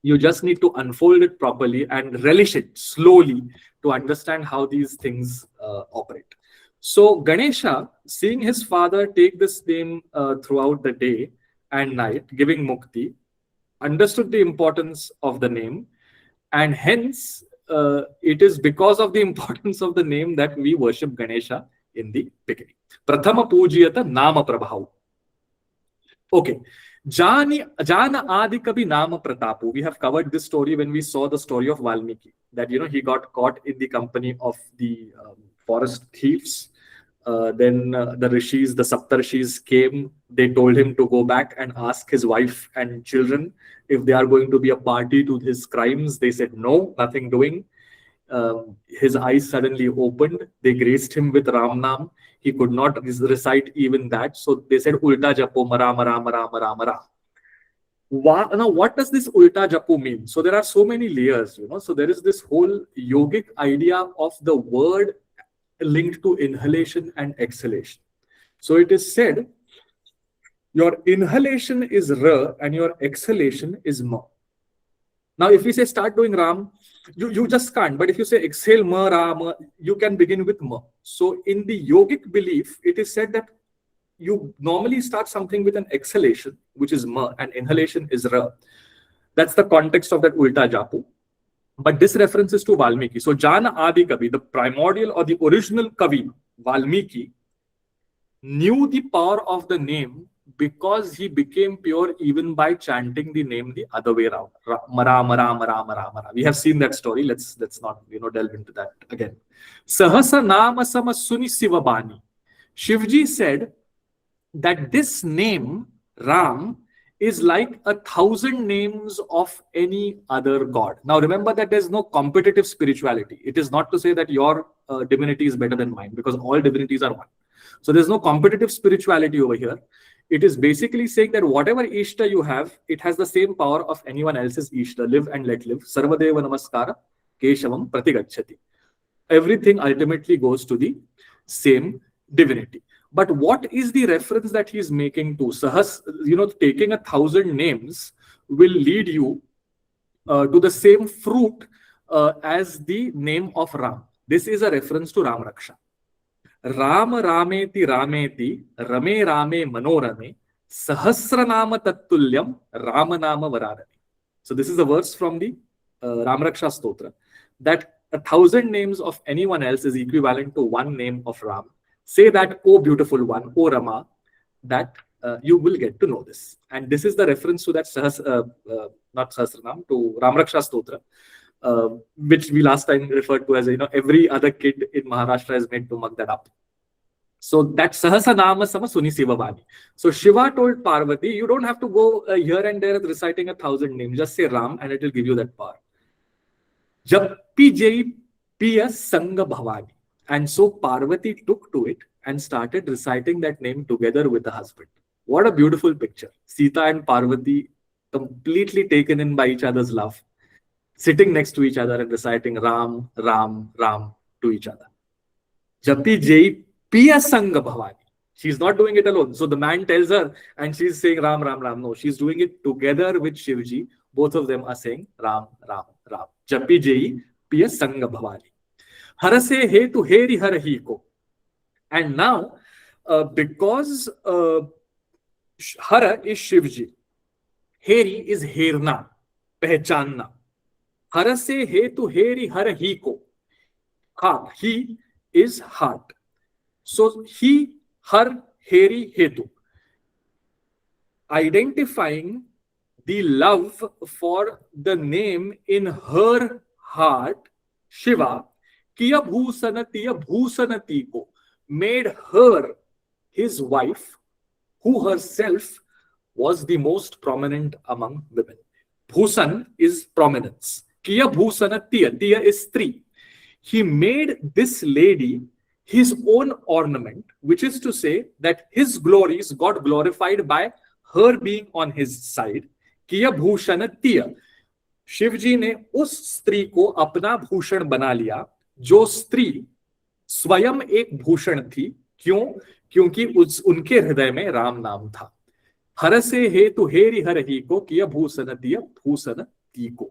You just need to unfold it properly and relish it slowly to understand how these things operate. So Ganesha, seeing his father take this name throughout the day and night, giving mukti, understood the importance of the name, and hence it is because of the importance of the name that we worship Ganesha in the beginning. Prathama Pujyata Nama Prabhav. Okay. Jana Adi Kabi Nama Pratapu. We have covered this story when we saw the story of Valmiki, that he got caught in the company of the forest thieves. Then the rishis, the Saptarshis came. They told him to go back and ask his wife and children if they are going to be a party to his crimes. They said no, nothing doing. His eyes suddenly opened. They graced him with Ram Nam. He could not recite even that. So they said, Ulta Japo, Mara, Mara, Mara, Mara, Mara. Now, what does this Ulta Japo mean? So there are so many layers, So there is this whole yogic idea of the word linked to inhalation and exhalation. So it is said, your inhalation is Ra and your exhalation is Ma. Now, if we say start doing Ram, you just can't. But if you say exhale Ma, Ra, Ma, you can begin with Ma. So in the yogic belief, it is said that you normally start something with an exhalation, which is Ma, and inhalation is Ra. That's the context of that Ulta Japu. But this reference is to Valmiki. So Jana Adi Kavi, the primordial or the original Kavi, Valmiki, knew the power of the name because he became pure even by chanting the name the other way around. Mara, Mara, Mara, Mara, Mara. We have seen that story. Let's not delve into that again. Sahasa Nama Sama Suni Sivabani. Shivji said that this name, Ram, is like 1,000 names of any other god. Now remember that there's no competitive spirituality. It is not to say that your divinity is better than mine, because all divinities are one. So there's no competitive spirituality over here. It is basically saying that whatever Ishta you have, it has the same power of anyone else's Ishta. Live and let live. Sarvadeva Namaskara Keshavam Pratigachati. Everything ultimately goes to the same divinity. But what is the reference that he is making to? Sahas, taking 1,000 names will lead you to the same fruit as the name of Ram. This is a reference to Ram Raksha. Ram Rameti Rameti Rame Rame Manorame Sahasranama Tattulyam Ramanama Varadani. So this is a verse from the Rāmaraksha Stotra, that 1,000 names of anyone else is equivalent to one name of Ram. Say that, oh beautiful one, oh Rama, that you will get to know this. And this is the reference to that not Sahasranam, to Rāmaraksha Stotra, which we last time referred to as, every other kid in Maharashtra is made to mug that up. So that Sahasanama Sama Suni Sivavani. So Shiva told Parvati, you don't have to go here and there reciting 1,000 names. Just say Ram and it will give you that power. Jappi Jai Piya Sanga Bhavani. And so Parvati took to it and started reciting that name together with the husband. What a beautiful picture. Sita and Parvati completely taken in by each other's love, sitting next to each other and reciting Ram, Ram, Ram to each other. Jappi Jai Piya Sanga Bhavani. She's not doing it alone. So the man tells her and she's saying Ram, Ram, Ram. No, she's doing it together with Shivji. Both of them are saying Ram, Ram, Ram. Jappi Jai Piya Sanga Bhavani. Harase he tu heri harahi ko. And now, because Hara is Shivji, Heri is Herna, Pehchanna. Harase he tu heri harahi ko. Heart, he is heart. So he, her, heri, hetu. Identifying the love for the name in her heart, Shiva, Kiya Bhusanatiya Bhusanati ko, made her his wife, who herself was the most prominent among women. Bhusan is prominence. Kiya Bhusanatiya, Tiya is three. He made this lady his own ornament, which is to say that his glories got glorified by her being on his side. Kiya Bhushanatiya. Shivji ने उस स्त्री को अपना भूषण बना लिया, जो स्त्री स्वयं एक भूषण थी. क्यों? क्योंकि उनके हृदय में राम नाम था. हरसे हेतु हेरि हरहि को किया भूषण दिया भूषण ती को.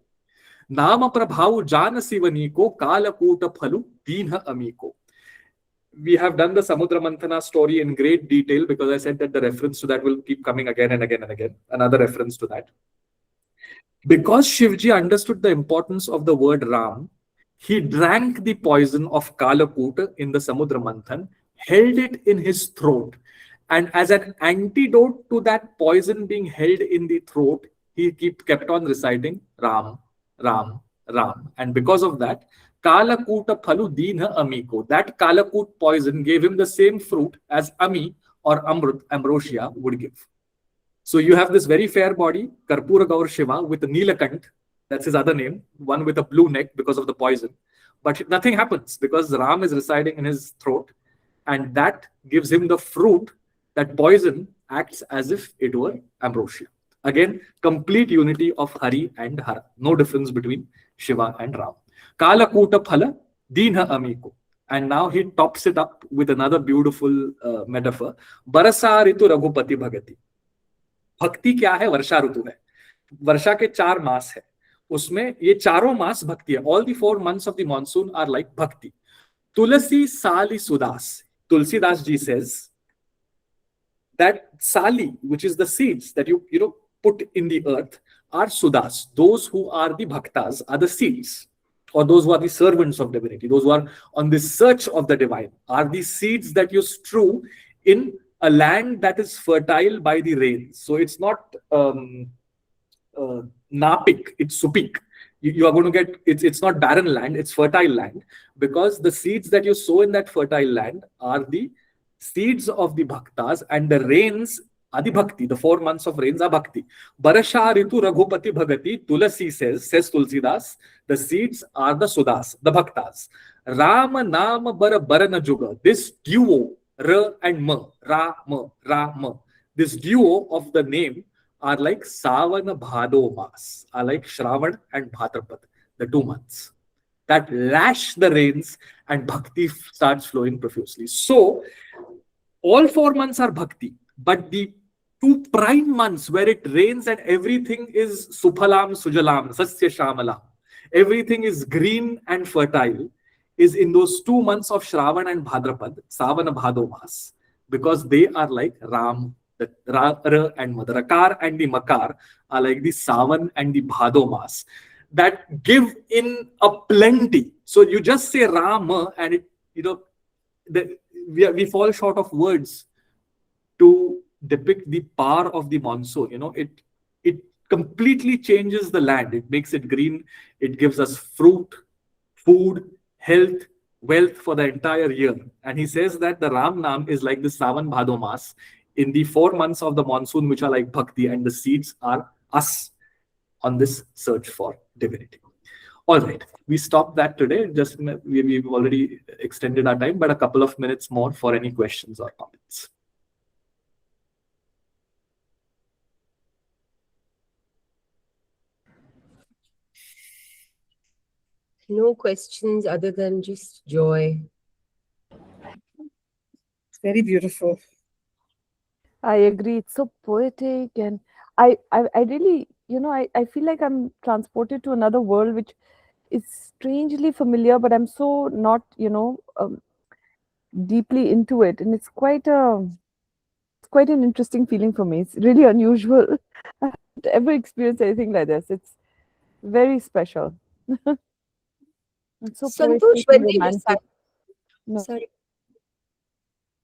नाम प्रभाव जान शिवनी को कालकूट फलु दीन अमी को. We have done the Samudra Manthana story in great detail because I said that the reference to that will keep coming again and again and again. Another reference to that. Because Shivji understood the importance of the word Ram, he drank the poison of Kalakuta in the Samudra Manthan, held it in his throat, and as an antidote to that poison being held in the throat, he kept on reciting Ram, Ram, Ram. And because of that, Kalakuta phalu dina amiko. That Kalakut poison gave him the same fruit as Ami or Amrut, ambrosia, would give. So you have this very fair body, Karpura Gaur Shiva, with a Nilakant, that's his other name, one with a blue neck because of the poison. But nothing happens because Ram is residing in his throat, and that gives him the fruit. That poison acts as if it were ambrosia. Again, complete unity of Hari and Hara. No difference between Shiva and Ram. Kalakuta phala dina amiko. And now he tops it up with another beautiful metaphor. Barasa ritu raghupati bhagati. भक्ति क्या है? वर्षा ऋतु है. वर्षा के 4 मास है, उसमें ये चारों मास भक्ति है. All the 4 months of the monsoon are like bhakti. Tulasi Sali Sudas. Tulsidas ji says that Sali, which is the seeds that you put in the earth, are Sudas. Those who are the bhaktas are the seeds, or those who are the servants of divinity, those who are on the search of the divine, are the seeds that you strew in a land that is fertile by the rains. So it's not napik, it's supik. You are going to get, it's not barren land, it's fertile land, because the seeds that you sow in that fertile land are the seeds of the bhaktas, and the rains are the bhakti. The 4 months of rains are bhakti. Barasha ritu raghupati bhagati, Tulasi says Tulsidas, the seeds are the sudas, the bhaktas. Rama nama barana juga, this duo, Ra and Ma, Ra, Ma, Ra, Ma. This duo of the name are like Savana Bhado Mas, are like Shravan and Bhadrapad, the 2 months that lash the rains and bhakti starts flowing profusely. So, all 4 months are bhakti, but the 2 prime months where it rains and everything is Suphalam Sujalam, Sasya Shamalam, everything is green and fertile, is in those 2 months of Shravan and Bhadrapad, Savana Bhado Mas, because they are like Ram, the Ra and Ma. The Rakar and the Makar are like the Savan and the Bhado Mas. that give in a plenty. So you just say Rama and it, we fall short of words to depict the power of the monsoon. It completely changes the land. It makes it green. It gives us fruit, food, health, wealth for the entire year. And he says that the Ram Naam is like the Savan Bhado Mas in the 4 months of the monsoon, which are like Bhakti, and the seeds are us on this search for divinity. All right, we stopped that today. Just we've already extended our time, but a couple of minutes more for any questions or comments. No questions other than just joy. It's very beautiful. I agree. It's so poetic, and I really, I feel like I'm transported to another world, which is strangely familiar, but I'm so not, deeply into it, and it's quite an interesting feeling for me. It's really unusual. I haven't ever experienced anything like this. It's very special. It's so Santosh, poetic when and they romantic. recite, No. sorry,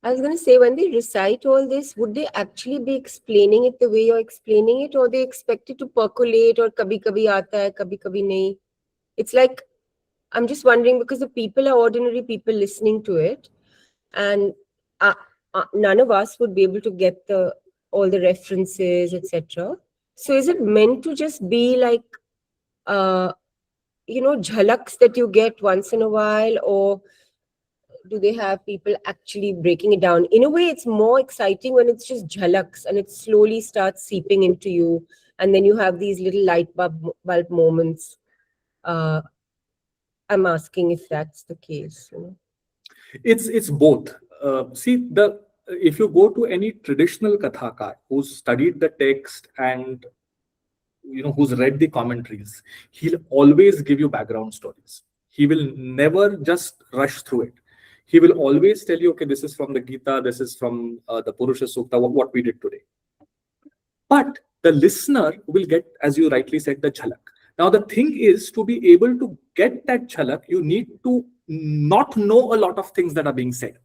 I was going to say, when they recite all this, would they actually be explaining it the way you're explaining it, or they expect it to percolate, or kabhi kabhi aata hai, kabhi kabhi nahi? It's like, I'm just wondering, because the people are ordinary people listening to it, and none of us would be able to get all the references, etc. So is it meant to just be like, jhalaks that you get once in a while, or do they have people actually breaking it down? In a way, it's more exciting when it's just jhalaks and it slowly starts seeping into you, and then you have these little light bulb moments. I'm asking if that's the case. It's both. See, if you go to any traditional kathakar who's studied the text and who's read the commentaries, he'll always give you background stories. He will never just rush through it. He will always tell you, okay, this is from the Gita, this is from the Purusha Sukta, what we did today. But the listener will get, as you rightly said, the jhalak. Now, the thing is, to be able to get that jhalak, you need to not know a lot of things that are being said.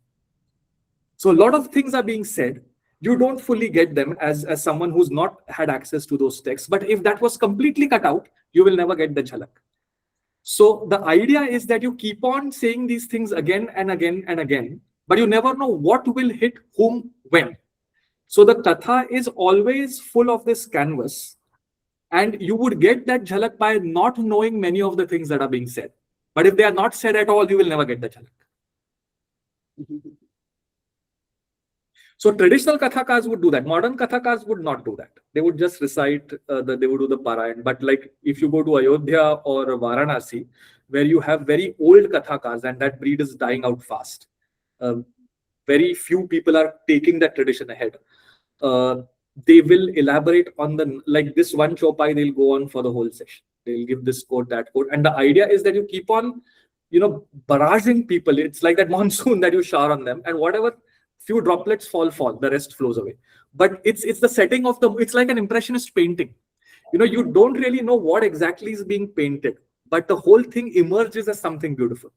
So a lot of things are being said. You don't fully get them as someone who's not had access to those texts. But if that was completely cut out, you will never get the jhalak. So the idea is that you keep on saying these things again and again and again, but you never know what will hit whom when. So the katha is always full of this canvas, and you would get that jhalak by not knowing many of the things that are being said. But if they are not said at all, you will never get the jhalak. So traditional kathakars would do that. Modern kathakars would not do that. They would just recite, they would do the parayan. But like if you go to Ayodhya or Varanasi, where you have very old kathakars, and that breed is dying out fast. Very few people are taking that tradition ahead. They will elaborate on like this one chopai, they'll go on for the whole session. They'll give this quote, that quote. And the idea is that you keep on, barraging people. It's like that monsoon that you shower on them, and whatever few droplets fall, the rest flows away. But it's the setting of it's like an impressionist painting. You don't really know what exactly is being painted, but the whole thing emerges as something beautiful.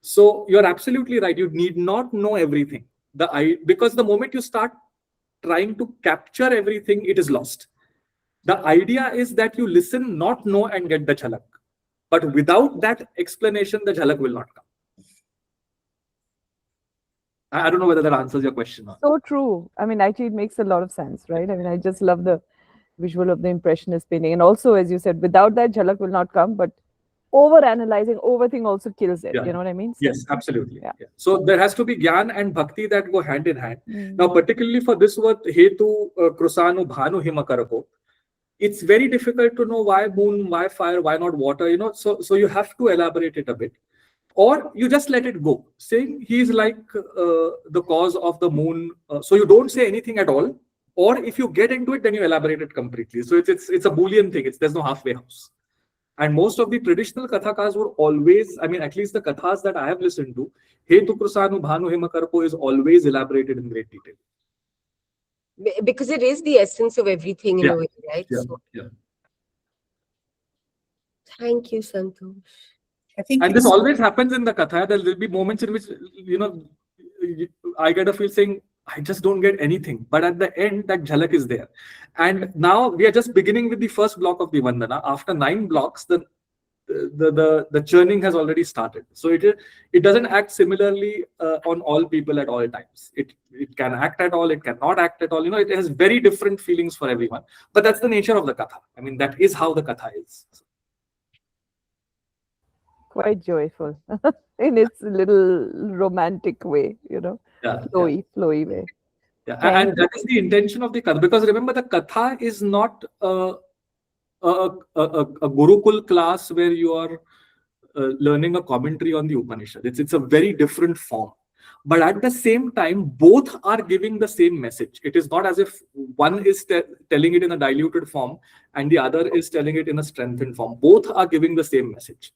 So you're absolutely right. You need not know everything. Because the moment you start trying to capture everything, it is lost. The idea is that you listen, not know, and get the jhalak. But without that explanation, the jhalak will not come. I don't know whether that answers your question. So true. I mean, actually, it makes a lot of sense, right? I mean, I just love the visual of the impressionist painting. And also, as you said, without that, jhalak will not come. But over-analyzing, overthink also kills it. Yeah. You know what I mean? So, yes, absolutely. Yeah. Yeah. So there has to be jnana and bhakti that go hand in hand. Now, particularly for this word, hetu, krusanu, bhanu, himakarako, it's very difficult to know why moon, why fire, why not water, So you have to elaborate it a bit. Or you just let it go, saying he's like the cause of the moon. So you don't say anything at all. Or if you get into it, then you elaborate it completely. So it's a Boolean thing. There's no halfway house. And most of the traditional kathakars would always, I mean, at least the kathas that I have listened to, Hetu Krusanu Bhanu Himakarpo is always elaborated in great detail. Because it is the essence of everything in a way, right? Yeah. So, Yeah. Thank you, Santosh. I think And this it's- always happens in the Katha. There will be moments in which, I get a feel saying, I just don't get anything. But at the end, that jhalak is there. And now we are just beginning with the first block of the Vandana. After 9 blocks, the churning has already started. So it doesn't act similarly on all people at all times. It can act at all, it cannot act at all. It has very different feelings for everyone. But that's the nature of the Katha. I mean, that is how the Katha is. Quite joyful in its little romantic way, flowy way. Yeah, Thank and that is the intention of the Katha. Because remember, the Katha is not a Gurukul class where you are learning a commentary on the Upanishad. It's a very different form. But at the same time, both are giving the same message. It is not as if one is telling it in a diluted form and the other is telling it in a strengthened form. Both are giving the same message.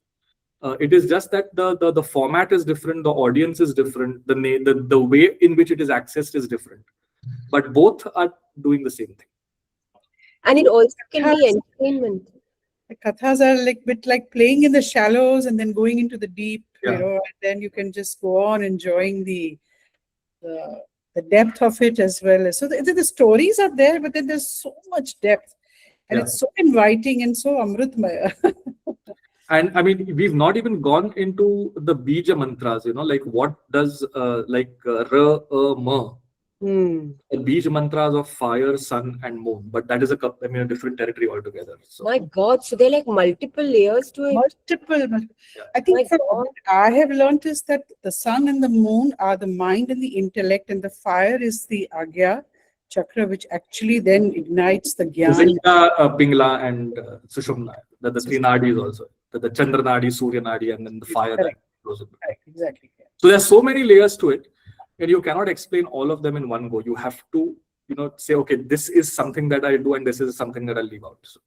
It is just that the format is different, the audience is different, the way in which it is accessed is different. But both are doing the same thing. And it also can be entertainment. The kathas are like bit like playing in the shallows and then going into the deep, Yeah. and then you can just go on enjoying the depth of it as well. So the stories are there, but then there's so much depth, and Yeah. it's so inviting and so amritmaya. And I mean, we've not even gone into the bija mantras, like what does ra, ma, the bija mantras of fire, sun, and moon. But that is a different territory altogether. So My God, so there are like multiple layers to it. multiple. Yeah. I think My from God. what I have learned is that the sun and the moon are the mind and the intellect, and the fire is the agya chakra, which actually then ignites the gyan. Pingla, and Sushumna, the 3 nadis also. The Chandra nadi, Surya nadi, and then the fire that goes in. Right, exactly. Yeah. So there's so many layers to it, and you cannot explain all of them in one go. You have to, say, okay, this is something that I do, and this is something that I'll leave out. So,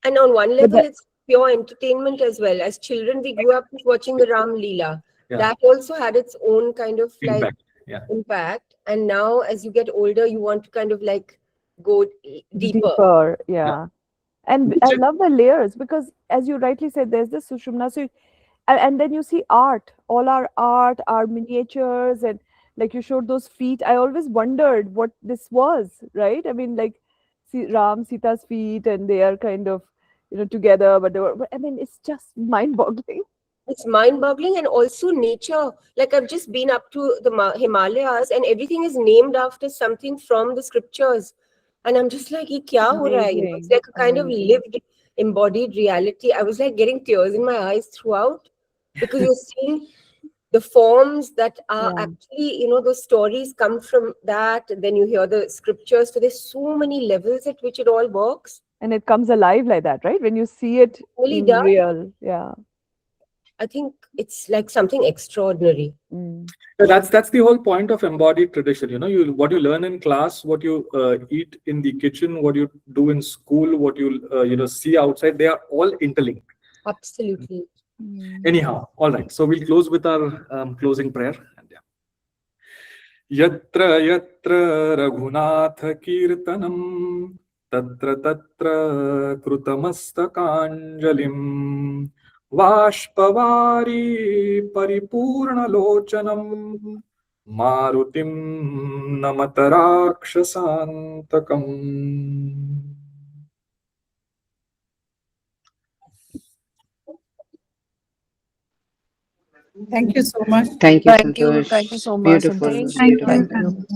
And on one level, that- it's pure entertainment as well. As children, we grew up watching the Ram Leela. Yeah. That also had its own kind of like impact. Yeah. impact. And now, as you get older, you want to kind of like go deeper. Yeah. And I love the layers because, as you rightly said, there's the Sushumna. So, and then you see art, all our art, our miniatures, and like you showed those feet. I always wondered what this was, right? I mean, like Ram, Sita's feet, and they are kind of, together, but I mean, it's just mind-boggling. It's mind-boggling, and also nature. Like I've just been up to the Himalayas, and everything is named after something from the scriptures. And I'm just like, "Ye kya ho raha hai?" It's like a kind of lived, embodied reality. I was like getting tears in my eyes throughout because you're seeing the forms that are actually, those stories come from that. Then you hear the scriptures. So there's so many levels at which it all works. And it comes alive like that, right? When you see it Really in does. real. Yeah. I think it's like something extraordinary. That's the whole point of embodied tradition. What you learn in class, what you eat in the kitchen, what you do in school, what you see outside, they are all interlinked. Absolutely. Anyhow, all right. So we'll close with our closing prayer. And Yatra yatra Raghunath Kirtanam Tatra Tatra Krutamastakāṇḍalim Vāshpavari Paripurnalochanam Marutim Namatarakshasantakam. Thank you so much. Thank you, Thank you. Santosh. Thank you so much. Beautiful. Santosh. Beautiful. Thank you.